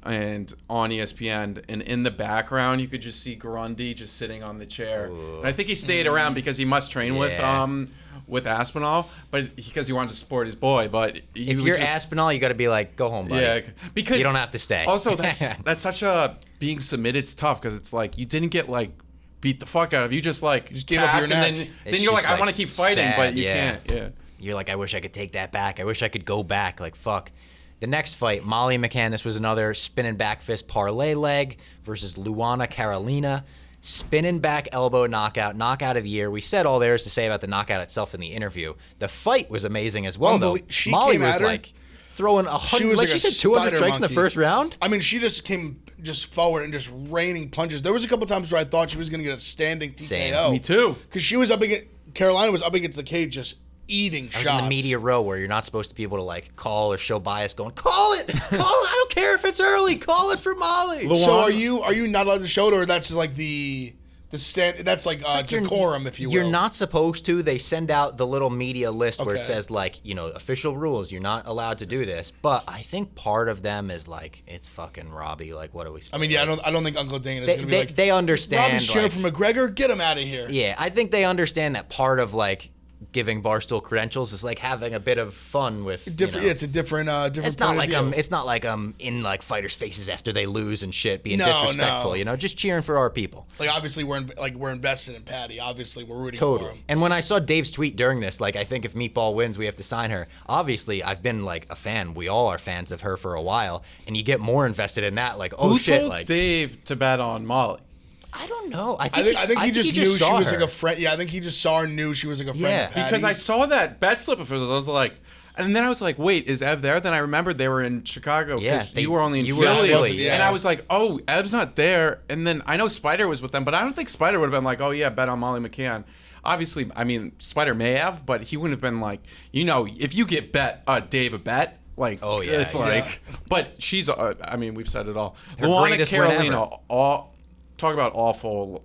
and on ESPN, and in the background you could just see Grundy just sitting on the chair. And I think he stayed around because he must train Yeah. with Aspinall, but because he wanted to support his boy. But if you're Aspinall, you got to be like, go home, buddy. yeah, because You don't have to stay. Also, that's such a being submitted's tough because it's like you didn't get like beat the fuck out of you, just like Just gave up your tapped, and neck. then It's you're like, just, I want to keep fighting, sad, but you yeah. can't. Yeah. You're like, I wish I could take that back. I wish I could go back. Like, fuck. The next fight, Molly McCann. This was another spinning back fist parlay leg versus Luana Carolina. Spinning back elbow knockout of the year. We said all there is to say about the knockout itself in the interview. The fight was amazing as well, though. She Molly came was at her. like throwing She 100, was like like she a said, 200 spider strikes in the monkey. first round. I mean, she just came just forward and just raining punches. There was a couple times where I thought she was going to get a standing TKO. Same. Me too. Because she was up against Carolina was up against the cage just eating I was shots. in the media row where you're not supposed to be able to like call or show bias. Going, call it. I don't care if it's early. Call it for Molly. So are you not allowed to show it, or that's just like the stand? That's like, Like you're- decorum, if you will. You're not supposed to. They send out the little media list where it Okay. says like, official rules. You're not allowed to do this. But I think part of them is like, it's fucking Robbie. Like, what are we? I mean, yeah, I don't think Uncle Dane is They, going to be they, like, they understand. Robbie's cheering like- for McGregor. Get him out of here. yeah, I think they understand that part of like giving Barstool credentials is like having a bit of fun with Different. Yeah, it's a different. Different. It's not point like of view. it's not like I'm in like fighters' faces after they lose and shit, being No, disrespectful. no. Just cheering for our people. Like obviously we're invested in Paddy. Obviously we're rooting for Totally. him. And when I saw Dave's tweet during this, like, I think if Meatball wins, we have to sign her. Obviously, I've been like a fan. We all are fans of her for a while, and you get more invested in that. Like, oh Who shit, told like Dave to bet on Molly? I don't know. I I think he just knew she saw was her. like a friend. Yeah, I think he just saw her, knew she was like a friend. Yeah. of Paddy's. Because I saw that bet slip of hers. I was like, and then I was like, wait, is Ev there? Then I remembered they were in Chicago. Yeah, you were only in you were in Philly. Philly, yeah. And I was like, oh, Ev's not there. And then I know Spider was with them, but I don't think Spider would have been like, oh yeah, bet on Molly McCann. Obviously, I mean, Spider may have, but he wouldn't have been like, if you get Dave a bet, like, Oh, yeah, it's yeah. like, but she's, I mean, we've said it all. Her Luana greatest win Carolina, ever. talk about awful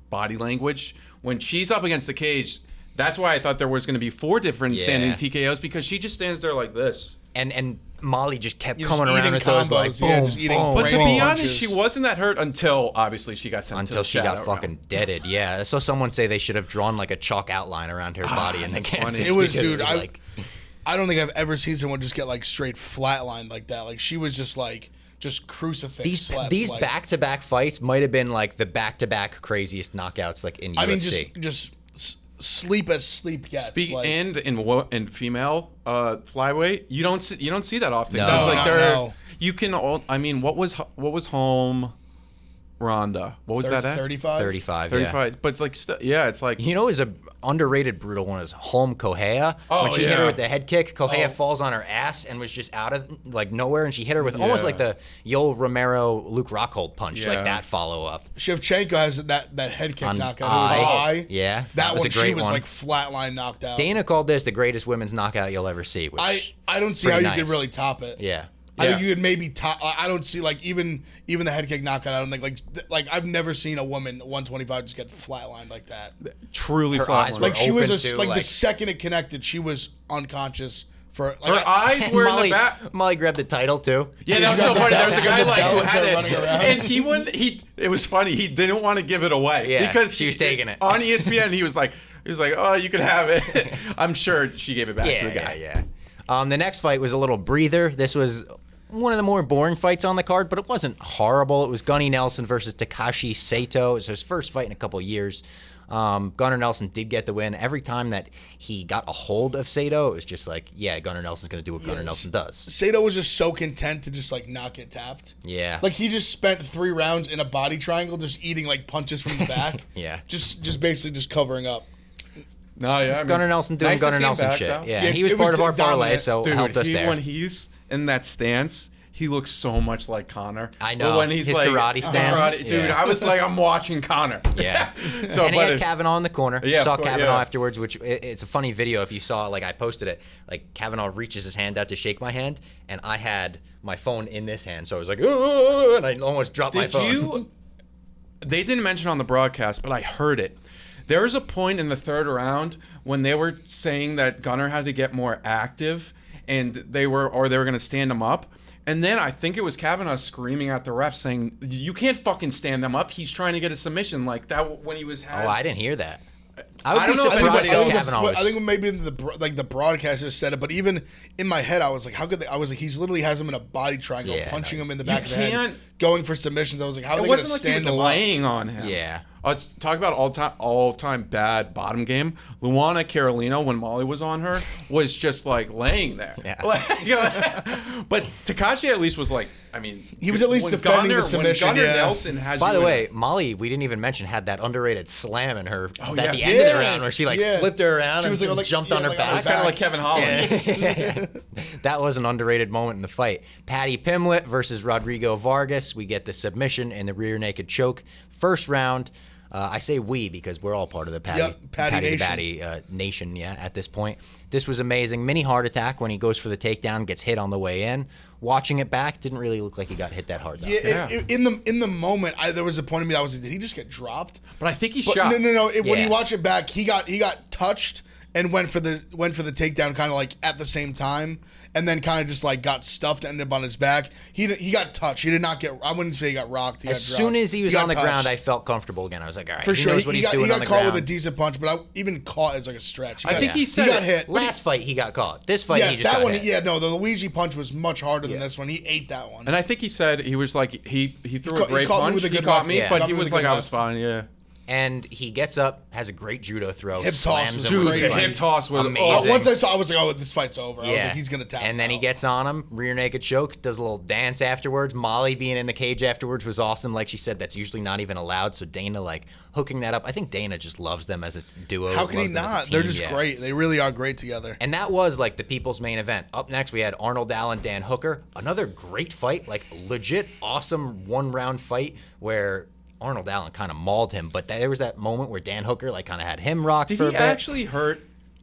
body language. When she's up against the cage, That's why I thought there was going to be 4 different standing TKOs because she just stands there like this. And Molly just kept You're coming just around eating with those like combos, boom, yeah, just eating boom, But to Raining be honest, punches. she wasn't that hurt until obviously she got sent to until the she got shadow fucking round. deaded. Yeah, so someone say they should have drawn like a chalk outline around her body in the that's canvas. funny. It was, because dude. like, I don't think I've ever seen someone just get like straight flatlined like that. Like she was just like crucifix. these like, back-to-back fights might have been like the back-to-back craziest knockouts like in UFC. I mean, just sleep as sleep gets. And in female flyweight, you don't see that often. No. 'Cause, No. You can all. I mean, what was home Ronda? What was that at? 35? 35, yeah. 35. But it's like, it's like. You know, is a underrated brutal one is home Kohea. Oh, when she hit her yeah. with the head kick, Kohea Oh. falls on her ass and was just out of like nowhere, and she hit her with almost Yeah. like the Yoel Romero Luke Rockhold punch, Yeah. like that follow up. Shevchenko has that head kick On knockout. eye. It was eye. Yeah, That that was one, a great she was one. like flatline knocked out. Dana called this the greatest women's knockout you'll ever see. Which I don't see how pretty you could nice. really top it. yeah. I think you could maybe top. I don't see like even the head kick knockout. I don't think like I've never seen a woman 125 just get flatlined like that. Truly Her flat. eyes were Like she was open too, like like- the second it connected, she was unconscious for like Her eyes were in Molly, the back. Molly grabbed the title too. Yeah, that was so funny. There was a guy like who Bells had are it, running around. and he wouldn't. It was funny. He didn't want to give it away Yeah, because she was taking it. on ESPN. He was like, oh, you can have it. I'm sure she gave it back to the guy. Yeah. The next fight was a little breather. This was one of the more boring fights on the card, but it wasn't horrible. It was Gunny Nelson versus Takashi Sato. It was his first fight in a couple years. Gunnar Nelson did get the win. Every time that he got a hold of Sato, it was just like, yeah, Gunnar Nelson's going to do what Gunnar Nelson does. Sato was just so content to just like not get tapped. Yeah. Like he just spent 3 rounds in a body triangle, just eating like punches from the back. Yeah. Just basically just covering up. No, yeah. I mean, Gunnar Nelson doing nice to Gunnar see him Nelson back, shit. though. Yeah, Yeah, he was it was part of our parlay, dominant. so Dude, helped us there. when he's in that stance, he looks so much like Connor. I know. But when he's His like karate stance. dude, Yeah. I was like, I'm watching Connor. Yeah. So, and he but had Kavanaugh in the corner. Yeah, Saw of course, Kavanaugh yeah. afterwards, which it's a funny video. If you saw, like I posted it, like Kavanaugh reaches his hand out to shake my hand, and I had my phone in this hand, so I was like, "Ugh," and I almost dropped my Did phone. you? They didn't mention on the broadcast, but I heard it. There was a point in the 3rd round when they were saying that Gunnar had to get more active, and they were going to stand him up. And then I think it was Kavanaugh screaming at the ref saying, "You can't fucking stand them up. He's trying to get a submission like that when he was." Oh, I didn't hear that. would I don't be know if surprised anybody if else- Kavanaugh was- I think maybe the broadcaster said it, but even in my head, I was like, how could they? I was like, he's literally has him in a body triangle, Yeah, punching no, him in the back of the head, can't- going for submissions. I was like, how are It they going to wasn't like he stand was him up? laying on him. Yeah. Let's talk about all time bad bottom game. Luana Carolino, when Molly was on her, was just like laying there. Yeah. But Takashi at least was like, I mean, He was at least when defending the submission, When Gunnar yeah. Nelson has By you the in- way, Molly, we didn't even mention, had that underrated slam in her at yes. the end of the Yeah. round where she like Yeah. flipped her around She was and like, jumped yeah, on her like, on her back. it's kind of like Kevin Holland. That was an underrated moment in the fight. Paddy Pimblett versus Rodrigo Vargas. We get the submission and the rear naked choke. First round. I say we because we're all part of the Paddy, Yep, Paddy the Nation. Baddy nation. Yeah, at this point, this was amazing. Mini heart attack when he goes for the takedown, gets hit on the way in. Watching it back, didn't really look like he got hit that hard. Though. Yeah, in the moment, there was a point of me that I was like, did he just get dropped? But I think he But shot. no. When Yeah. you watch it back, he got touched and went for the takedown kind of like at the same time, and then kind of just like got stuffed, ended up on his back. He got touched. He did not get. I wouldn't say he got rocked. He As got soon dropped. as he was got on the touched. ground, I felt comfortable again. I was like, all right, for he sure knows what he he's got, doing he on got the caught ground. with a decent punch, but even caught is like a stretch. I think he said he got it. hit. Last fight, he got caught. This fight, he Yes, just that got one. hit. Yeah, no, the Luigi punch was much harder than this one. He ate that one. And I think he said he was like he threw caught- a great he caught me punch. with a He good caught left. me, Yeah. but Caught he me with was a like, good I was left. fine. Yeah. And he gets up, has a great judo throw, Hip toss slams was him Dude, with crazy. the his hip right. toss was Amazing. Once I saw, I was like, oh, this fight's over. I was like, he's gonna tap. And then he out. gets on him, rear naked choke, does a little dance afterwards. Molly being in the cage afterwards was awesome. Like she said, that's usually not even allowed. So Dana like hooking that up. I think Dana just loves them as a duo. How can he loves them as a not? They're team, just yeah. great. They really are great together. And that was like the people's main event. Up next, we had Arnold Allen, Dan Hooker. Another great fight, like legit awesome 1-round fight where Arnold Allen kind of mauled him. But there was that moment where Dan Hooker like kind of had him rocked Did for a he bit. actually hurt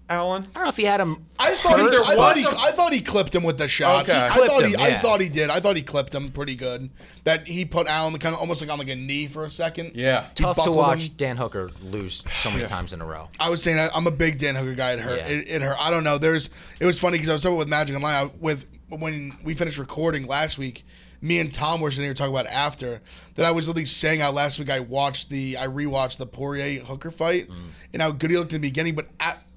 Allen? I don't know if he had him. I thought Hurt. I thought he clipped him with the shot. Okay. I Clipped thought him, I yeah. thought he did. I thought he clipped him pretty good. That he put Allen kind of almost like on like a knee for a second. Yeah. He Tough to buckled watch him. Dan Hooker lose so many times in a row. I was saying I'm a big Dan Hooker guy. It hurt. Yeah. It hurt. I don't know. It was funny because I was talking with Magic Online when we finished recording last week. Me and Tom were sitting here talking about after that. I was at least saying how last week I rewatched the Poirier Hooker fight and how good he looked in the beginning, but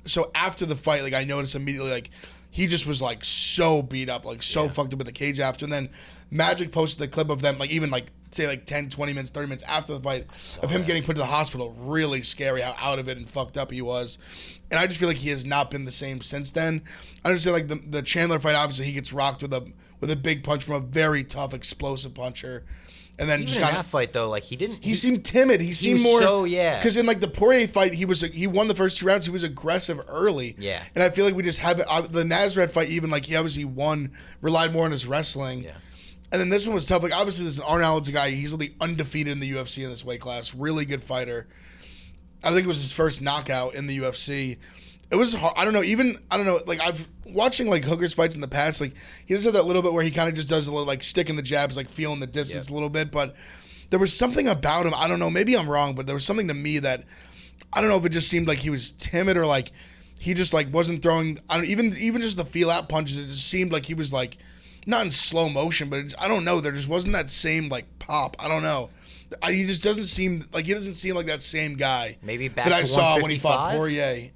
so after the fight, like I noticed immediately, like he just was like so beat up, like so fucked up in the cage after. And then Magic posted the clip of them, like even like say like 10, 20 minutes, 30 minutes after the fight of him getting put to the hospital. Really scary how out of it and fucked up he was. And I just feel like he has not been the same since then. I understand like the Chandler fight, obviously he gets rocked with a big punch from a very tough, explosive puncher. And then Even just in kind that of fight though, like he seemed timid. He seemed was more so, yeah. Because in like the Poirier fight, he won the first 2 rounds. He was aggressive early. Yeah. And I feel like we just have it. The Nazareth fight, even like he obviously relied more on his wrestling. Yeah. And then this one was tough. Like obviously, this is Arnold Allen's a guy. He's really undefeated in the UFC in this weight class. Really good fighter. I think it was his first knockout in the UFC. It was hard. I don't know. Like I've watching like Hooker's fights in the past. Like he does have that little bit where he kind of just does a little like sticking the jabs, like feeling the distance a little bit. But there was something about him. I don't know. Maybe I'm wrong, but there was something to me that I don't know if it just seemed like he was timid or like he just like wasn't throwing. Even just the feel out punches. It just seemed like he was like not in slow motion, but I don't know. There just wasn't that same like pop. I don't know. He just doesn't seem like that same guy. Maybe back that I to saw when he fought 155? Poirier.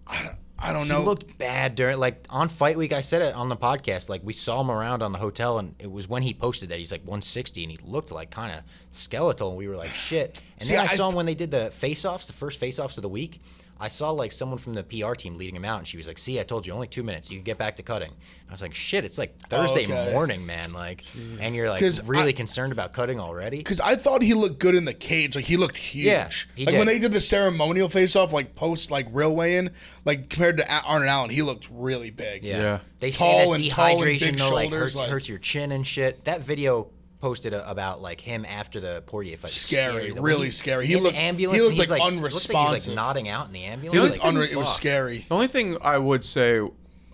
I don't know. He looked bad during like on fight week. I said it on the podcast. Like we saw him around on the hotel, and it was when he posted that he's like 160, and he looked like kind of skeletal. And we were like, shit. And then I saw him when they did the face-offs, the first face-offs of the week. I saw like someone from the PR team leading him out, and she was like, "See, I told you, only 2 minutes. You can get back to cutting." I was like, "Shit, it's like Thursday morning, man." Like, and you're like really concerned about cutting already. Because I thought he looked good in the cage. Like he looked huge. Yeah, he like did. when they did the ceremonial face-off, like post like real weigh-in, like compared to Arnold Allen, he looked really big. Yeah. They Tall say that and tall and dehydration big though like shoulders, hurts your chin and shit. That video posted about like him after the Poirier fight. Scary, though. really He's scary. in He the looked ambulance. he looked and like he's unresponsive. Looks like he's like nodding out in the ambulance. He looked like, it was scary. The only thing I would say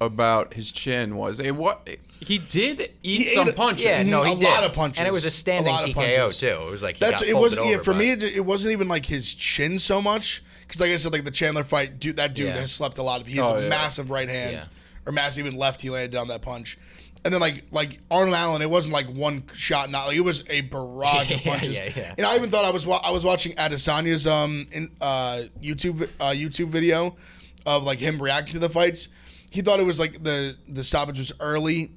about his chin was he did eat some punches. Yeah, no, he a did. lot of punches. And it was a standing A lot of TKO punches. too. It was like he That's got it was folded over, for but- me. It wasn't even like his chin so much because, like I said, like the Chandler fight, that dude has slept a lot of. He has a massive right hand or massive even left. He landed on that punch, and then like Arnold Allen, it wasn't like one shot. Not like it was a barrage of punches. And I even thought I was watching Adesanya's YouTube video of like him reacting to the fights. He thought it was like the stoppage was early.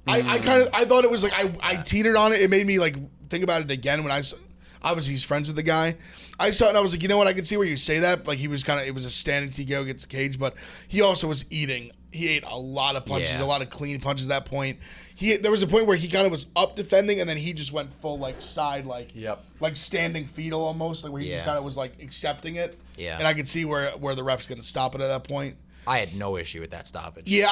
I thought it was like I teetered on it. It made me like think about it again when obviously he's friends with the guy. I saw it and I was like, you know what? I could see where you say that. Like he was it was a standing TKO against the cage, but he also was eating. He ate a lot of punches, a lot of clean punches at that point. There was a point where he kind of was up defending and then he just went full like side, like standing fetal almost, like where he just kind of was like accepting it. Yeah. And I could see where the ref's going to stop it at that point. I had no issue with that stoppage. Yeah,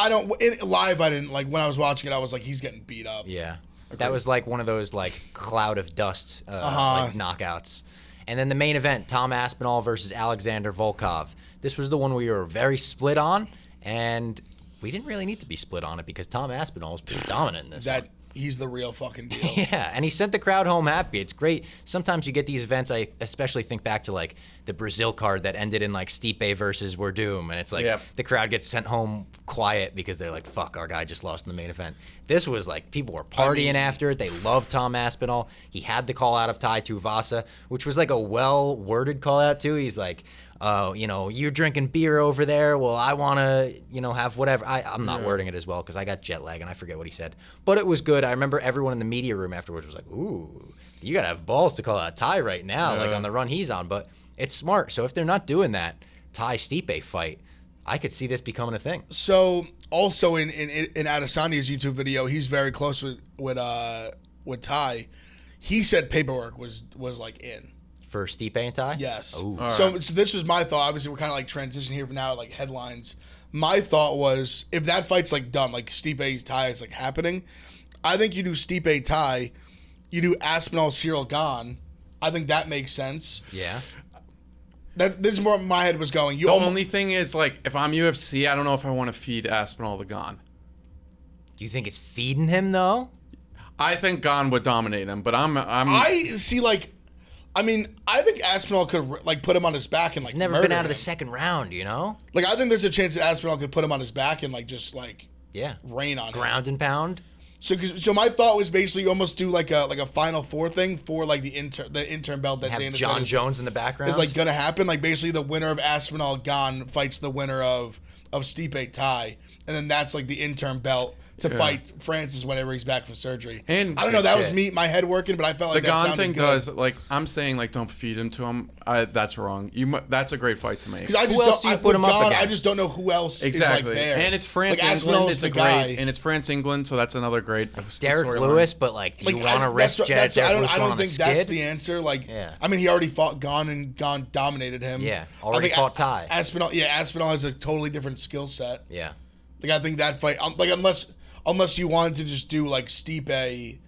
live I didn't like when I was watching it. I was like, he's getting beat up. Yeah, that was like one of those like cloud of dust like knockouts. And then the main event, Tom Aspinall versus Alexander Volkov. This was the one we were very split on, and we didn't really need to be split on it because Tom Aspinall was pretty dominant in this one. He's the real fucking deal. Yeah, and he sent the crowd home happy. It's great. Sometimes you get these events, I especially think back to like the Brazil card that ended in like Stipe versus Werdum, and it's like the crowd gets sent home quiet because they're like, fuck, our guy just lost in the main event. This was like people were partying after it. They loved Tom Aspinall. He had the call out of Tai Tuivasa, which was like a well-worded call out too. He's like, you're drinking beer over there. Well, I want to, have whatever. I'm not wording it as well because I got jet lag and I forget what he said. But it was good. I remember everyone in the media room afterwards was like, ooh, you got to have balls to call out Ty right now, like on the run he's on. But it's smart. So if they're not doing that Ty-Stipe fight, I could see this becoming a thing. So also in Adesanya's YouTube video, he's very close with Ty. He said paperwork was like in. For Stipe and Ty? Yes. So this was my thought. Obviously, we're kind of like transitioning here now to like headlines. My thought was if that fight's like done, like Stipe Ty is like happening, I think you do Stipe Ty, you do Aspinall Cyril Gane. I think that makes sense. Yeah. This is where my head was going. The only thing is, like, if I'm UFC, I don't know if I want to feed Aspinall the Gon. Do you think it's feeding him though? I think Gon would dominate him, but I see, like, I mean, I think Aspinall could, like, put him on his back and, like, He's never murder been out of the him. second round, you know? Like, I think there's a chance that Aspinall could put him on his back and, like, just, like, Yeah. rain on him. Ground and pound. So my thought was basically you almost do like a Final Four thing for, like, the interim belt that Have Dana John said Jones in the background. is, like, gonna happen. Like, basically the winner of Aspinall Gon fights the winner of Stipe Tai, and then that's, like, the interim belt to fight Francis whenever he's back from surgery. And I don't know, that was shit. my head working, but I felt like the that Gon sounded thing good. does, like, I'm saying, like, don't feed him to him. That's wrong. That's a great fight to make. 'Cause I just Who else don't- do you I- put him with up Gon, I against? just don't know who else Exactly. is, like, there. And it's France, like, Aspinall England is is the a guy. great, and it's France, England, so that's another great Derek storyline. Lewis, but like, do you want to risk Derek Lewis I going don't on the think that's skid? the answer. Like, Yeah. I mean, he already fought Gon and Gon dominated him. Yeah, I already think fought Tai. Aspinall has a totally different skill set. Yeah. Like, I think that fight, like, unless you wanted to just do, like, Stipe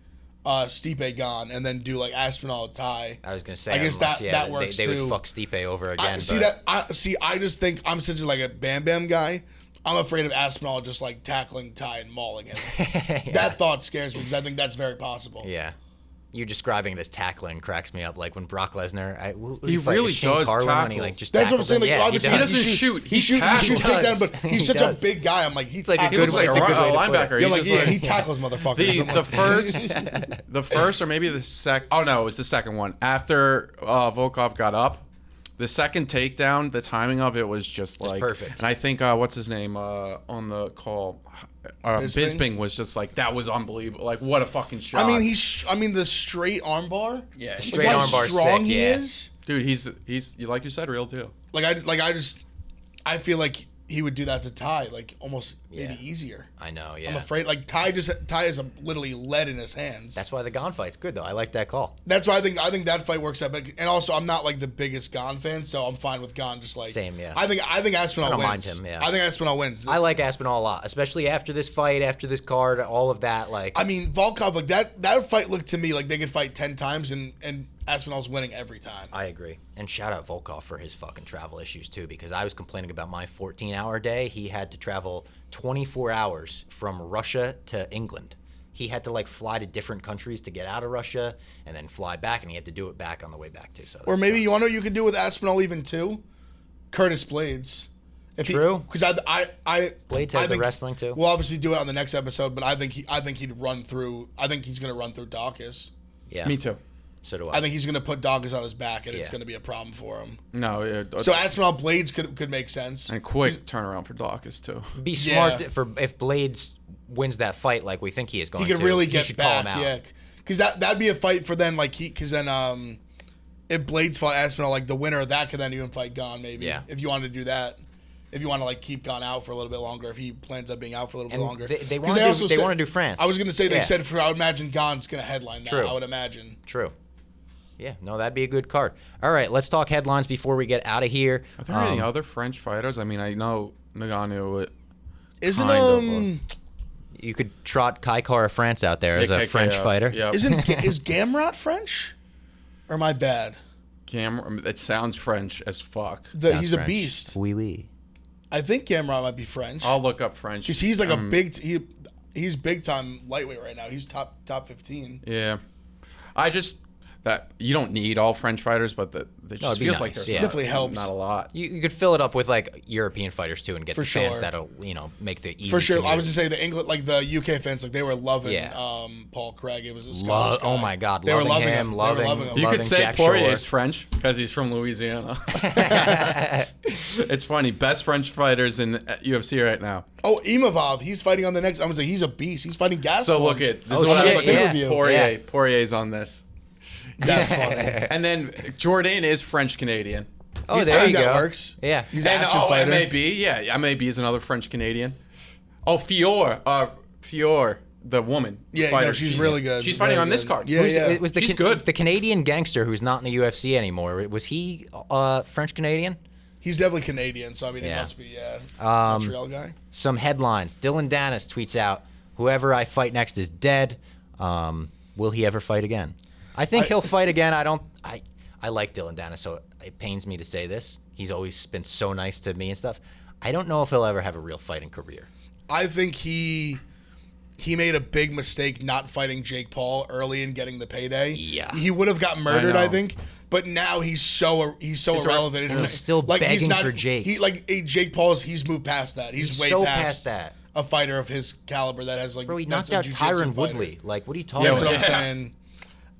Gon and then do, like, Aspinall Tai. I was gonna say. I guess unless, that works they too. would fuck Stipe over again. I just think I'm such a, like, a Bam Bam guy. I'm afraid of Aspinall just, like, tackling Tai and mauling him. Yeah. That thought scares me because I think that's very possible. Yeah. You describing it as tackling cracks me up. Like when Brock Lesnar, He really does when he tackle. like just That's what I'm tackles saying. him. Like, Yeah, obviously, he He does. doesn't shoot. He shoots tackles. takedowns, but He he's such does. a big guy. I'm like, like a He good looks like it's a good way to put it. linebacker. Yeah, He's like, just yeah, he tackles motherfuckers. The first or maybe the second. Oh no, it was the second one. After Volkov got up, the second takedown, the timing of it was just like perfect. And I think what's his name on the call, Bisping was just like, that was unbelievable. Like, what a fucking shot. I mean, the straight armbar. Yeah, Like, straight how armbar strong sick, he yeah. is. dude, he's like you said, real deal. I feel like he would do that to Tai, like, almost maybe Yeah. easier. I know. Yeah. I'm afraid, like, Tai has literally lead in his hands. That's why the Gon fight's good though. I like that call. That's why I think that fight works out. But and also, I'm not, like, the biggest Gon fan, so I'm fine with Gon. Just like Same, yeah. I think Aspinall I don't wins. mind him, yeah. I think Aspinall wins. I like Aspinall a lot, especially after this fight, after this card, all of that. Like, I mean, Volkov, like, that fight looked to me like they could fight 10 times and Aspinall's winning every time. I agree. And shout out Volkov for his fucking travel issues too, because I was complaining about my 14-hour day. He had to travel 24 hours from Russia to England. He had to like fly to different countries to get out of Russia and then fly back, and he had to do it back on the way back too. So Or that maybe you sucks. want to know what you could do with Aspinall even too? Curtis Blades. True. Because I Blades I has the think wrestling too. We'll obviously do it on the next episode, but I think he'd run through. I think he's going to run through Dawkins. Yeah. Me too. So do I. I think he's going to put Dawkins on his back, and it's Yeah. going to be a problem for him. No, So Aspinall Blades could make sense. and quick turnaround for Dawkins too. Be smart Yeah. for if Blades wins that fight like we think he is going He to. could really he get should back, call him out. yeah. Because that'd be a fight for then, like because then if Blades fought Aspinall, like the winner of that could then even fight Gon maybe. Yeah. If you wanted to do that. If you want to like keep Gon out for a little bit longer, if he plans on being out for a little bit And longer, they 'Cause want also to said- do France. I was gonna say they Yeah. said I would imagine Gon's gonna headline that. True. I would imagine. True. Yeah, no, that'd be a good card. All right, let's talk headlines before we get out of here. Are there any other French fighters? I mean, I know Nagano. Isn't Kind of, You could trot Kaikar of France out there as a French fighter. Yeah. is Gamrot French? Or am I bad? It sounds French as fuck. Sounds He's a French. beast. Oui, oui. I think Gamrot might be French. I'll look up French. Because he's like he's big time lightweight right now. He's top 15. Yeah. I just that you don't need all French fighters, but it just it'd be feels nice, like there's yeah. Definitely helps. not a lot. You could fill it up with like European fighters too and get For the fans sure. that'll make the easy For sure. I commute. was to say the England, like the UK fans, like they were loving Yeah. Paul Craig. It was a Scottish guy. Oh my God, They were loving loving him, him. They were loving loving him. You loving could say Jack Poirier's Shore. French because he's from Louisiana. It's funny. Best French fighters in UFC right now. Oh, Imavov, he's fighting on the next. I was like, he's a beast. He's fighting Gastelum. So look at this Oh, is what I was shit, looking yeah. at. Poirier. Yeah. Poirier's on this. That's funny. And then Jordan is French Canadian. Oh, He's- there I you think that go. works. Yeah. He's an And action fighter. MAB, yeah, MAB is another French Canadian. Oh, Fior, the woman. Yeah, fighter. no, she's really good. She's fighting Very on this good. card. Yeah, It was She's good. The Canadian gangster who's not in the UFC anymore. Was he French Canadian? He's definitely Canadian, so I mean, he Yeah. must be, Montreal guy. Some headlines. Dillon Danis tweets out, "Whoever I fight next is dead. Will he ever fight again?" I think he'll fight again. I like Dillon Danis, so it pains me to say this. He's always been so nice to me and stuff. I don't know if he'll ever have a real fighting career. I think he made a big mistake not fighting Jake Paul early and getting the payday. Yeah. He would have got murdered, I think. But now he's so irrelevant. And he's still begging for Jake. Jake Paul's he's moved past that. He's way so past that. A fighter of his caliber that has like. Bro, he that's knocked a out jiu-jitsu Tyron fighter. Woodley. Like, what are you talking That's about? what I'm saying.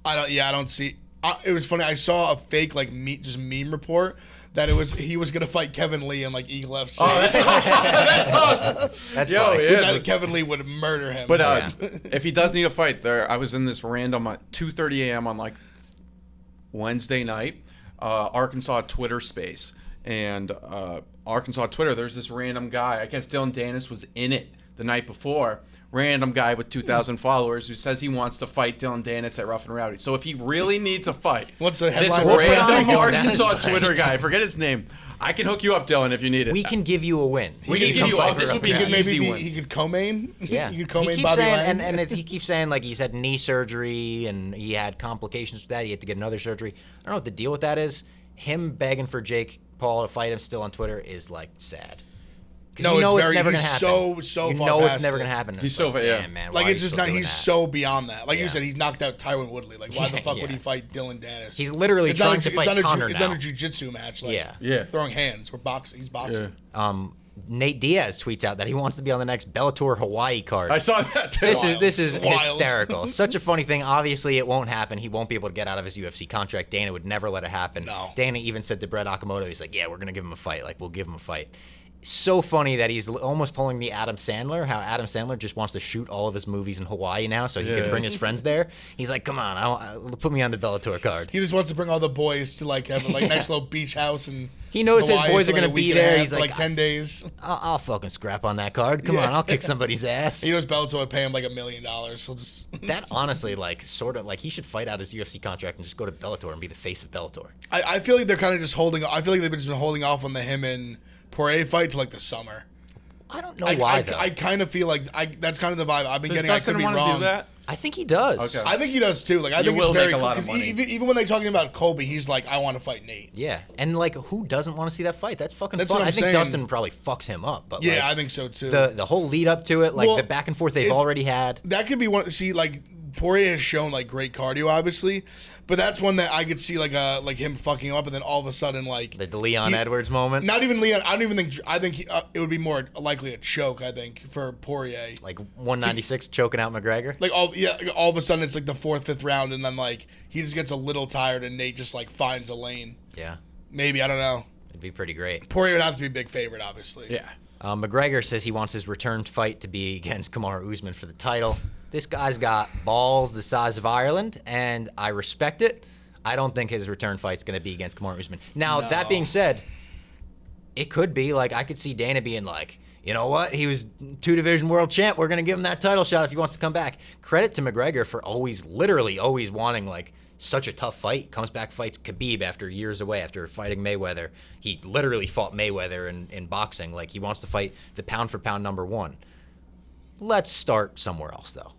I don't see. It was funny. I saw a fake like meme report that he was gonna fight Kevin Lee in like Eagle FC. Oh, that's awesome. That's Yo, funny. yeah. Which I think Kevin Lee would murder him. But if he does need a fight, I was in this random at 2:30 a.m. on like Wednesday night, Arkansas Twitter space, and Arkansas Twitter. There's this random guy. I guess Dillon Danis was in it the night before. Random guy with 2,000 followers who says he wants to fight Dillon Danis at Rough and Rowdy. So if he really needs a fight, What's the this headline? random Dillon Arkansas Danis Twitter guy, I forget his name. I can hook you up, Dylan, if you need it. We can give you a win. We can give you fight this for would be Rough an and Rowdy. easy win. He could co-main. Yeah. He could He co-main keeps Bobby saying, Lang. and he keeps saying like he's had knee surgery and he had complications with that. He had to get another surgery. I don't know what the deal with that is. Him begging for Jake Paul to fight him still on Twitter is like sad. No, you know it's it's never he's gonna happen. so you far know past it's never it. gonna happen. He's It's so like, yeah. damn, man. Like why it's are you just still not. doing He's that? so beyond that. Like you Yeah. said, he's knocked out Tyron Woodley. Like why the fuck would Yeah. he fight Dillon Danis? He's literally It's trying not to fight Connor It's now. not a jiu-jitsu match. Like, Yeah. Throwing hands. We're boxing. He's boxing. Nate Diaz tweets out that he wants to be on the next Bellator Hawaii card. I saw that too. This is Wild. hysterical. Such a funny thing. Obviously, it won't happen. He won't be able to get out of his UFC contract. Dana would never let it happen. No. Dana even said to Brett Okamoto, he's like, yeah, we're going to give him a fight. Like, we'll give him a fight. So funny that he's almost pulling the Adam Sandler, how Adam Sandler just wants to shoot all of his movies in Hawaii now so he can bring his friends there. He's like, come on, put me on the Bellator card. He just wants to bring all the boys to like have a nice little beach house and. He knows his Hawaii boys for, are going a to be week and a there. half He's for, like, 10 days. I'll fucking scrap on that card. Come on, I'll kick somebody's ass. He knows Bellator would pay him like $1 million. He'll just. That honestly, like, sort of, like, he should fight out his UFC contract and just go to Bellator and be the face of Bellator. I feel like they're kind of just holding. I feel like they've just been holding off on the him and Poirier fight to like the summer. I don't know why, though. I kind of feel like that's kind of the vibe I've been Does getting. I Dustin could be want to wrong. do that? I think he does. Okay. I think he does too. Like I You think it's will very make a cool lot of because money. even when they're talking about Colby, he's like, I want to fight Nate. Yeah, and like, who doesn't want to see that fight? That's fucking That's fun. what I'm I think saying. Dustin probably fucks him up, but Yeah, like, I think so too. the whole lead up to it, like Well, the back and forth they've it's- already had. That could be one. See, like Poirier has shown like great cardio, obviously, but that's one that I could see like him fucking up, and then all of a sudden like The Leon he- Edwards moment, Not even Leon. I don't even think. I think it would be more likely a choke. I think for Poirier. like 196 choking out McGregor. Like all of a sudden it's like the 4th, 5th round, and then like he just gets a little tired, and Nate just like finds a lane. Yeah, Maybe I don't know. it'd be pretty great. Poirier would have to be a big favorite, obviously. Yeah. McGregor says he wants his return fight to be against Kamaru Usman for the title. This guy's got balls the size of Ireland, and I respect it. I don't think his return fight's going to be against Kamaru Usman. Now, that being said, it could be. Like, I could see Dana being like, you know what? He was 2-division world champ. We're going to give him that title shot if he wants to come back. Credit to McGregor for literally always wanting, like, such a tough fight. Comes back, fights Khabib after years away, after fighting Mayweather. He literally fought Mayweather in boxing. Like, he wants to fight the pound-for-pound number one. Let's start somewhere else, though.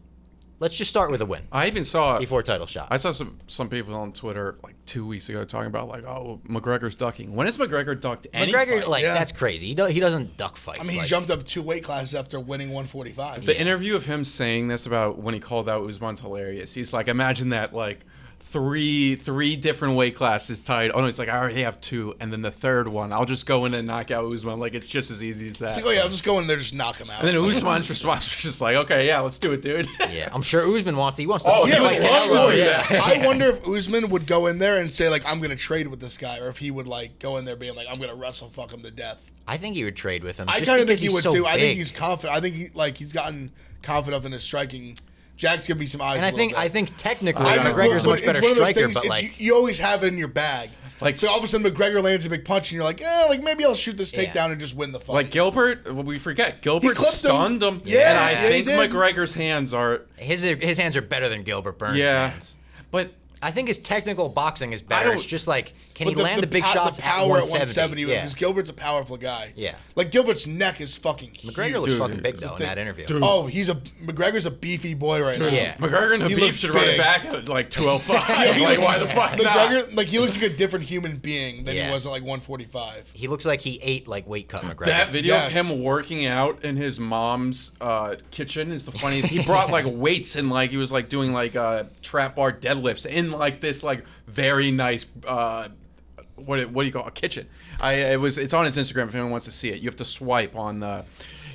Let's just start with a win I even saw before title shot. I saw some people on Twitter like 2 weeks ago talking about like, oh, McGregor's ducking. When has McGregor ducked any McGregor, fight? like, Yeah. that's crazy. He doesn't duck fights. I mean, he like, jumped up 2 weight classes after winning 145. The interview of him saying this about when he called out Usman's hilarious. He's like, imagine that like three different weight classes tied. Oh no, it's like I already have 2, and then the third one, I'll just go in and knock out Usman. Like it's just as easy as that. It's like, oh yeah, I'll just go in there, just knock him out. And then Usman's response was just like, okay, yeah, let's do it, dude. Yeah, I'm sure Usman wants. He wants to. Oh, fight he would the love hell to out of do it. that. I wonder if Usman would go in there and say like, I'm gonna trade with this guy, or if he would like go in there being like, I'm gonna wrestle fuck him to death. I think he would trade with him. I just kind of think because he he's would so too. I think big. he's confident. I think he's gotten confident in his striking. Jack's gonna be some eyes. And a little bit. I think technically I know. McGregor's a But much better it's one of those striker, things, but it's- like you always have it in your bag. Like- So all of a sudden McGregor lands a big punch, and you're like, like maybe I'll shoot this Yeah. takedown and just win the fight. Like Gilbert, we forget Gilbert clipped him. stunned him. Yeah, and I yeah, he think did. McGregor's hands are his hands are better than Gilbert Burns' yeah. hands. But I think his technical boxing is I better. don't- It's just like, can But he land the big shots the at power 170? Yeah. because Gilbert's a powerful guy. Yeah. Like Gilbert's neck is fucking McGregor huge. looks Dude, fucking big it's a though in thing. that interview. Dude. Oh, McGregor's a beefy boy right now. Yeah. McGregor and He Habib looks should run it big. back at like 205. He like, looks- why the fuck not? McGregor, like he looks like a different human being than Yeah. he was at like 145. He looks like he ate like weight cut McGregor. That video Yes. of him working out in his mom's kitchen is the funniest. He brought like weights and like he was like doing like trap bar deadlifts in like this like very nice what do you call a kitchen? It's on his Instagram if anyone wants to see it. You have to swipe on the.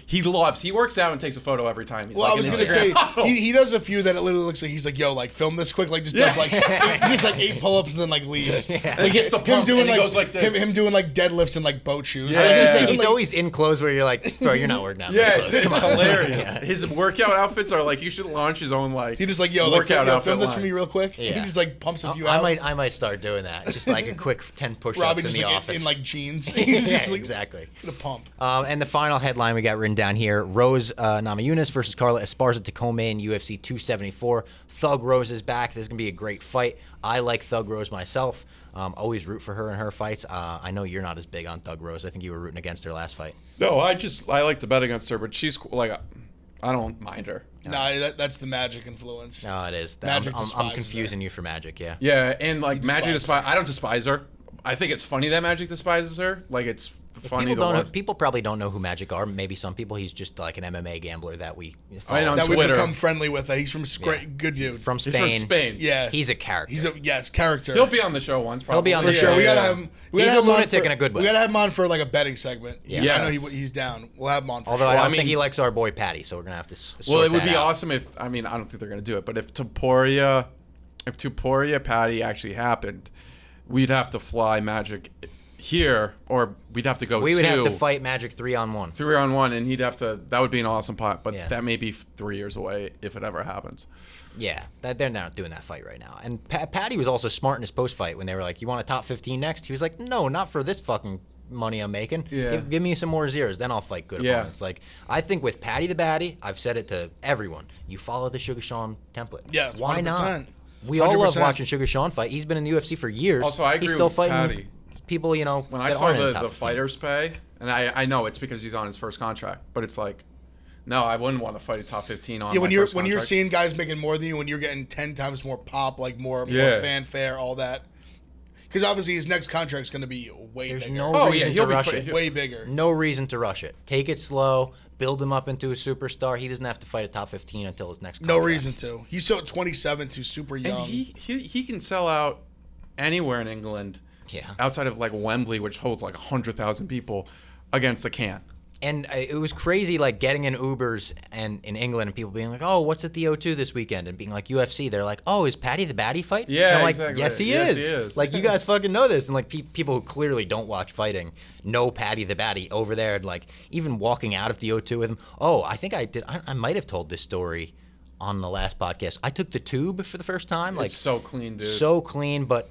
He works out and takes a photo every time. He's Well, like I was an gonna say Instagram he does a few that it literally looks like he's like, yo, like film this quick, like just does like just like 8 pull-ups and then like leaves. Like gets the him pump doing and he like, goes like this. him doing like deadlifts and like boat shoes. Yeah. Like, Yeah. doing, He's like- always in clothes where you're like, bro, you're not working out. in Yeah, those it's clothes. Come on. hilarious. His workout outfits are like you should launch his own like he just like, yo, like, workout yo, outfit film this line. for me real quick. Yeah. He just like pumps a few I out. might start doing that. Just like a quick 10 push-ups Robbie in just the like office. in like jeans. He's yeah, just like exactly. the pump. And the final headline we got written down here: Rose Namajunas versus Carla Esparza Tacome in UFC 274. Thug Rose is back. This is gonna be a great fight. I like Thug Rose myself. Always root for her in her fights. I know you're not as big on Thug Rose. I think you were rooting against her last fight. No, I like to bet against her, but she's like, I don't mind her. Nah, that's the magic influence. No, it is. Magic I'm despises confusing you for Magic. Yeah. Yeah, and like Magic despise I don't despise her. I think it's funny that Magic despises her. Like it's funny People to don't. watch. People probably don't know who Magic are. Maybe some people. He's just like an MMA gambler that we follow. I know. On That we've Twitter. become friendly with. He's from great, good dude. From He's Spain. from Spain. Yeah, He's a character. He's it's character. He'll be on the show once. Probably. He'll be on for the sure. show. We gotta Yeah. have him. We He's gotta a have him on lunatic for- in a good way. We gotta have him on for like a betting segment. Yeah. I know Yes. he's down. We'll have him on for Although sure. I don't mean- think he likes our boy Paddy, so we're gonna have to. Well, Sort it would that be out. awesome if I don't think they're gonna do it, but if Topuria Paddy actually happened, we'd have to fly Magic here, or we'd have to go. We would have to fight Magic 3-on-1. 3-on-1, and he'd have to. That would be an awesome pot, but Yeah. that may be 3 years away if it ever happens. Yeah, they're not doing that fight right now. And Paddy was also smart in his post fight when they were like, "You want a top 15 next?" He was like, "No, not for this fucking money I'm making. Yeah. Give me some more zeros, then I'll fight good Yeah. opponents." Like, I think with Paddy the Baddy, I've said it to everyone. You follow the Sugar Sean template. Yeah, why 100%. not? We all love 100%. watching Sugar Sean fight. He's been in the UFC for years. Also, I agree He's still with fighting Paddy. people, you know. When I that saw aren't in the top 15. fighters pay, and I know it's because he's on his first contract, but it's like, no, I wouldn't want to fight a top 15 on. Yeah, when my you're first when you're contract. seeing guys making more than you, when you're getting 10 times more pop, like more Yeah. fanfare, all that. Because obviously his next contract's going to be way There's bigger. no Oh, yeah, reason he'll to be rush fi- it. way bigger. No reason to rush it. Take it slow. Build him up into a superstar. He doesn't have to fight a top 15 until his next No contract. reason to. He's so 27 to super young. and he can sell out anywhere in England, Yeah. outside of like Wembley, which holds like 100,000 people, against a can. And it was crazy, like getting in Ubers and in England and people being like, "Oh, what's at the O2 this weekend?" And being like, "UFC." They're like, "Oh, is Paddy the Baddy fight?" Yeah, and I'm like, exactly. Yes, he Yes, is. he is. Like, you guys fucking know this. And like people who clearly don't watch fighting know Paddy the Baddy over there. And like even walking out of the O2 with him. Oh, I think I did. I might have told this story on the last podcast. I took the tube for the first time. Like It's so clean, dude. so clean, but.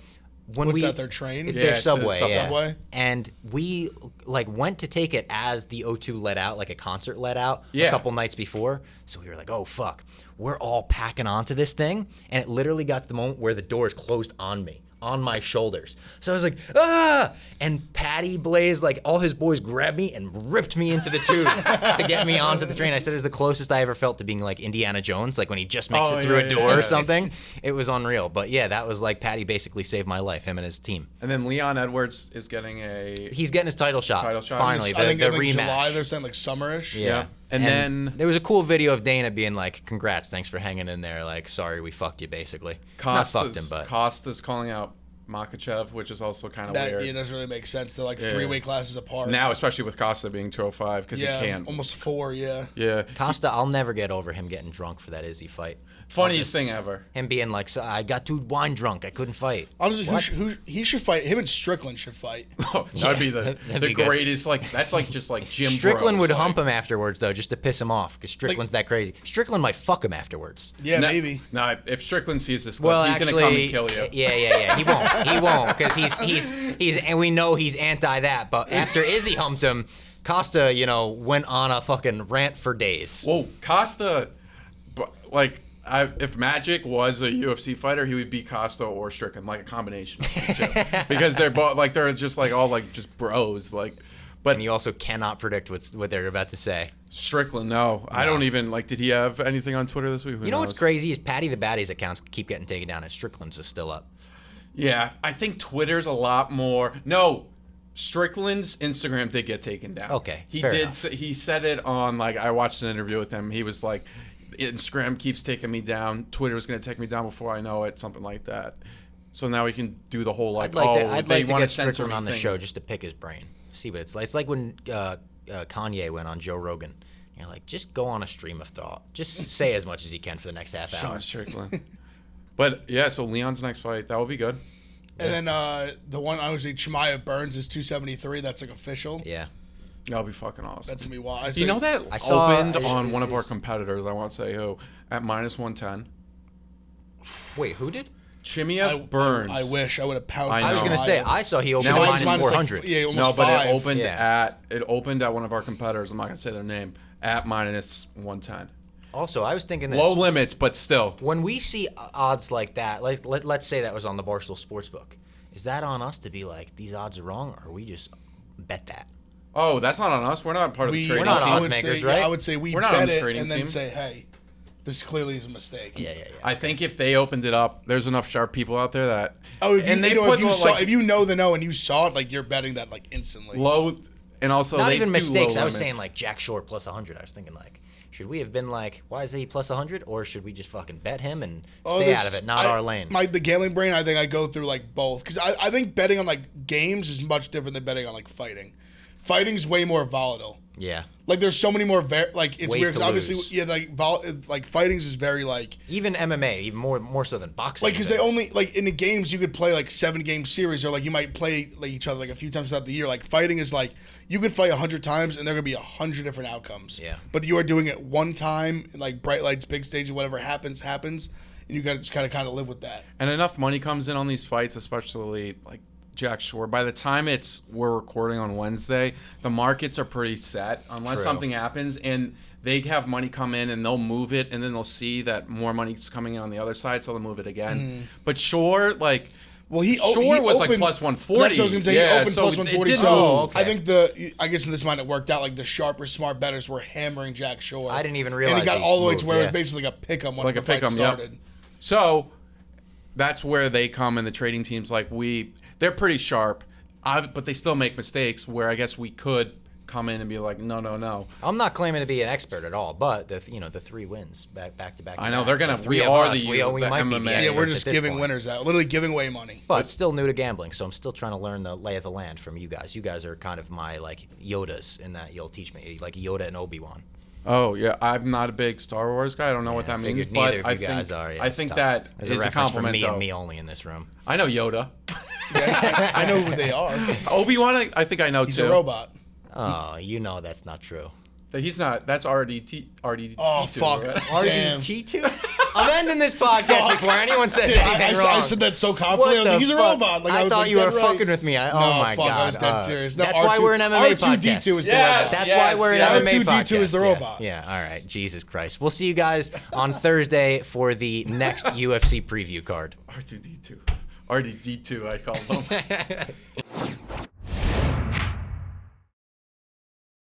When What's we, that, their train? It's Yeah, their it's the subway. Yeah. Subway? And we like went to take it as the O2 let out, like a concert let out a Yeah. couple nights before. So we were like, oh fuck, we're all packing onto this thing, and it literally got to the moment where the doors closed on me, on my shoulders. So I was like, ah! And Paddy Blaze, like all his boys grabbed me and ripped me into the tube to get me onto the train. I said it was the closest I ever felt to being like Indiana Jones, like when he just makes Oh, it through yeah, a door yeah. or something. It was unreal. But yeah, that was like Paddy basically saved my life, him and his team. And then Leon Edwards is getting a He's getting his title shot. Title shot. Finally, I think the July, rematch. they're saying like summerish. Yeah. And then- there was a cool video of Dana being like, "Congrats, thanks for hanging in there. Like, sorry we fucked you, basically." Not fucked him, but Costa's calling out Mokaev, which is also kind of That weird. it doesn't really make sense. They're like Yeah. 3 weight classes apart. Now, especially with Costa being 205, because yeah, he can't. almost 4, yeah. Yeah. Costa, I'll never get over him getting drunk for that Izzy fight. Funniest thing ever. Him being like, so I got too wine drunk, I couldn't fight. Honestly, What? he should fight? Him and Strickland should fight. That'd be the that'd be good. greatest. Like that's like just like Jim. Strickland Bros, would like. hump him afterwards though, just to piss him off, because Strickland's that crazy. Strickland might fuck him afterwards. Yeah, No- maybe. No, if Strickland sees this clip, Well, he's actually, gonna come and kill you. yeah. He won't, because he's, and we know he's anti that. But after Izzy humped him, Costa, went on a fucking rant for days. Whoa, Costa, like if Magic was a UFC fighter, he would be Costa or Strickland, like a combination of the two. Because they're both like they're just like all like just bros, like. But And you also cannot predict what they're about to say. Strickland, no. I don't even like. Did he have anything on Twitter this week? Who You know knows? what's crazy is Paddy the Baddy's accounts keep getting taken down, and Strickland's is still up. Yeah, I think Twitter's a lot more. No, Strickland's Instagram did get taken down. Okay, he fair did. enough. He said it on like I watched an interview with him. He was like, Instagram keeps taking me down. Twitter's gonna take me down before I know it. Something like that. So now we can do the whole like. I'd they like to wanna get censor Strickland me on the thing. show just to pick his brain, see what it's like. It's like when Kanye went on Joe Rogan. You're like, just go on a stream of thought. Just say as much as you can for the next half hour. Sean Strickland. But yeah, so Leon's next fight that will be good. And then the one obviously Chimaev Burns is 273. That's like official. Yeah. That'll be fucking awesome. That's gonna be wild. You know that I saw- opened is- on is- one of our is- competitors. I won't say who at -110. Wait, who did? Chimiev Burns. I wish I would have pounced. I I was know. gonna say I saw he opened Now at it's minus minus, like, 400. yeah, almost No, but 5. it opened at one of our competitors. I'm not gonna say their name at -110. Also, I was thinking this. Low limits, but still. When we see odds like that, like let's say that was on the Barstool Sportsbook, is that on us to be like these odds are wrong, or we just bet that? Oh, that's not on us. We're not part of the trading We're not team. odds I would makers, say, right? Yeah, I would say we We're not on bet the it trading and then team. say, hey, this clearly is a mistake. Yeah. I think if they opened it up, there's enough sharp people out there that. Oh, if you, and they you know, put if you the, saw, like, if you know the no and you saw it, like you're betting that like instantly. low, and also Not they even do mistakes. low I was limits. saying like Jack Shore plus 100. I was thinking like, should we have been like, why is he plus 100, or should we just fucking bet him and stay there's- out of it, not our lane? The gambling brain, I think I go through like both because I think betting on like games is much different than betting on like fighting. Fighting's way more volatile. Yeah. Like there's so many more like it's Ways weird 'cause to obviously lose. yeah like fighting's is very like Even MMA, even more so than boxing. like because even. they only like in the games you could play like 7-game series or like you might play like each other like a few times throughout the year. Like fighting is like you could fight 100 times and there could be 100 different outcomes. Yeah. But you are doing it one time, like bright lights, big stage, whatever happens, and you got to just kind of live with that. And enough money comes in on these fights, especially like Jack Shore. By the time we're recording on Wednesday, the markets are pretty set unless True. something happens and they have money come in and they'll move it and then they'll see that more money's coming in on the other side, so they'll move it again. But Shore, like Well, Shore was like opened- plus 140. That's what I was gonna say. Yeah, he opened so plus it 140. didn't So move. okay. I think I guess in this mind it worked out. Like the sharper, smart bettors were hammering Jack Shore. I didn't even And realize it got he all the way moved, to where it yeah. was basically like a pick 'em once Like the a fight pick 'em, yep. started. So that's where they come in the trading teams. Like they're pretty sharp, but they still make mistakes. Where I guess we could come in and be like, no. I'm not claiming to be an expert at all, but the 3 wins back to back. I know, they're gonna- The three we of are us, the we might be the MMA. Yeah, experts we're at just this giving point. winners out, literally giving away money. But still new to gambling, so I'm still trying to learn the lay of the land from you guys. You guys are kind of my like Yodas in that you'll teach me, like Yoda and Obi-Wan. Oh yeah, I'm not a big Star Wars guy. I don't know what Yeah, that I means, figured neither but of you guys are. Yeah, I it's think tough. that There's is a reference compliment. for me though. and me only in this room. I know Yoda. I know who they are. Obi-Wan, I think I know He's too. a robot. Oh, you know that's not true. He's not. That's RDT. Oh fuck! Right? Damn. RDT2? I'm ending this podcast before anyone says Dude, anything wrong. I said that so confidently. I was the like, he's a fuck? robot. Like, I was thought like, you were dead right. fucking with me. Oh No, my fuck, god. I was dead serious. No, That's why we're an MMA podcast. R2D2 is the Yes. robot. That's why we're an yes. MMA podcast. R2D2 is the Yeah. robot. Yeah, all right. Jesus Christ. We'll see you guys on Thursday for the next UFC preview card. R2D2. RDD2, I call them.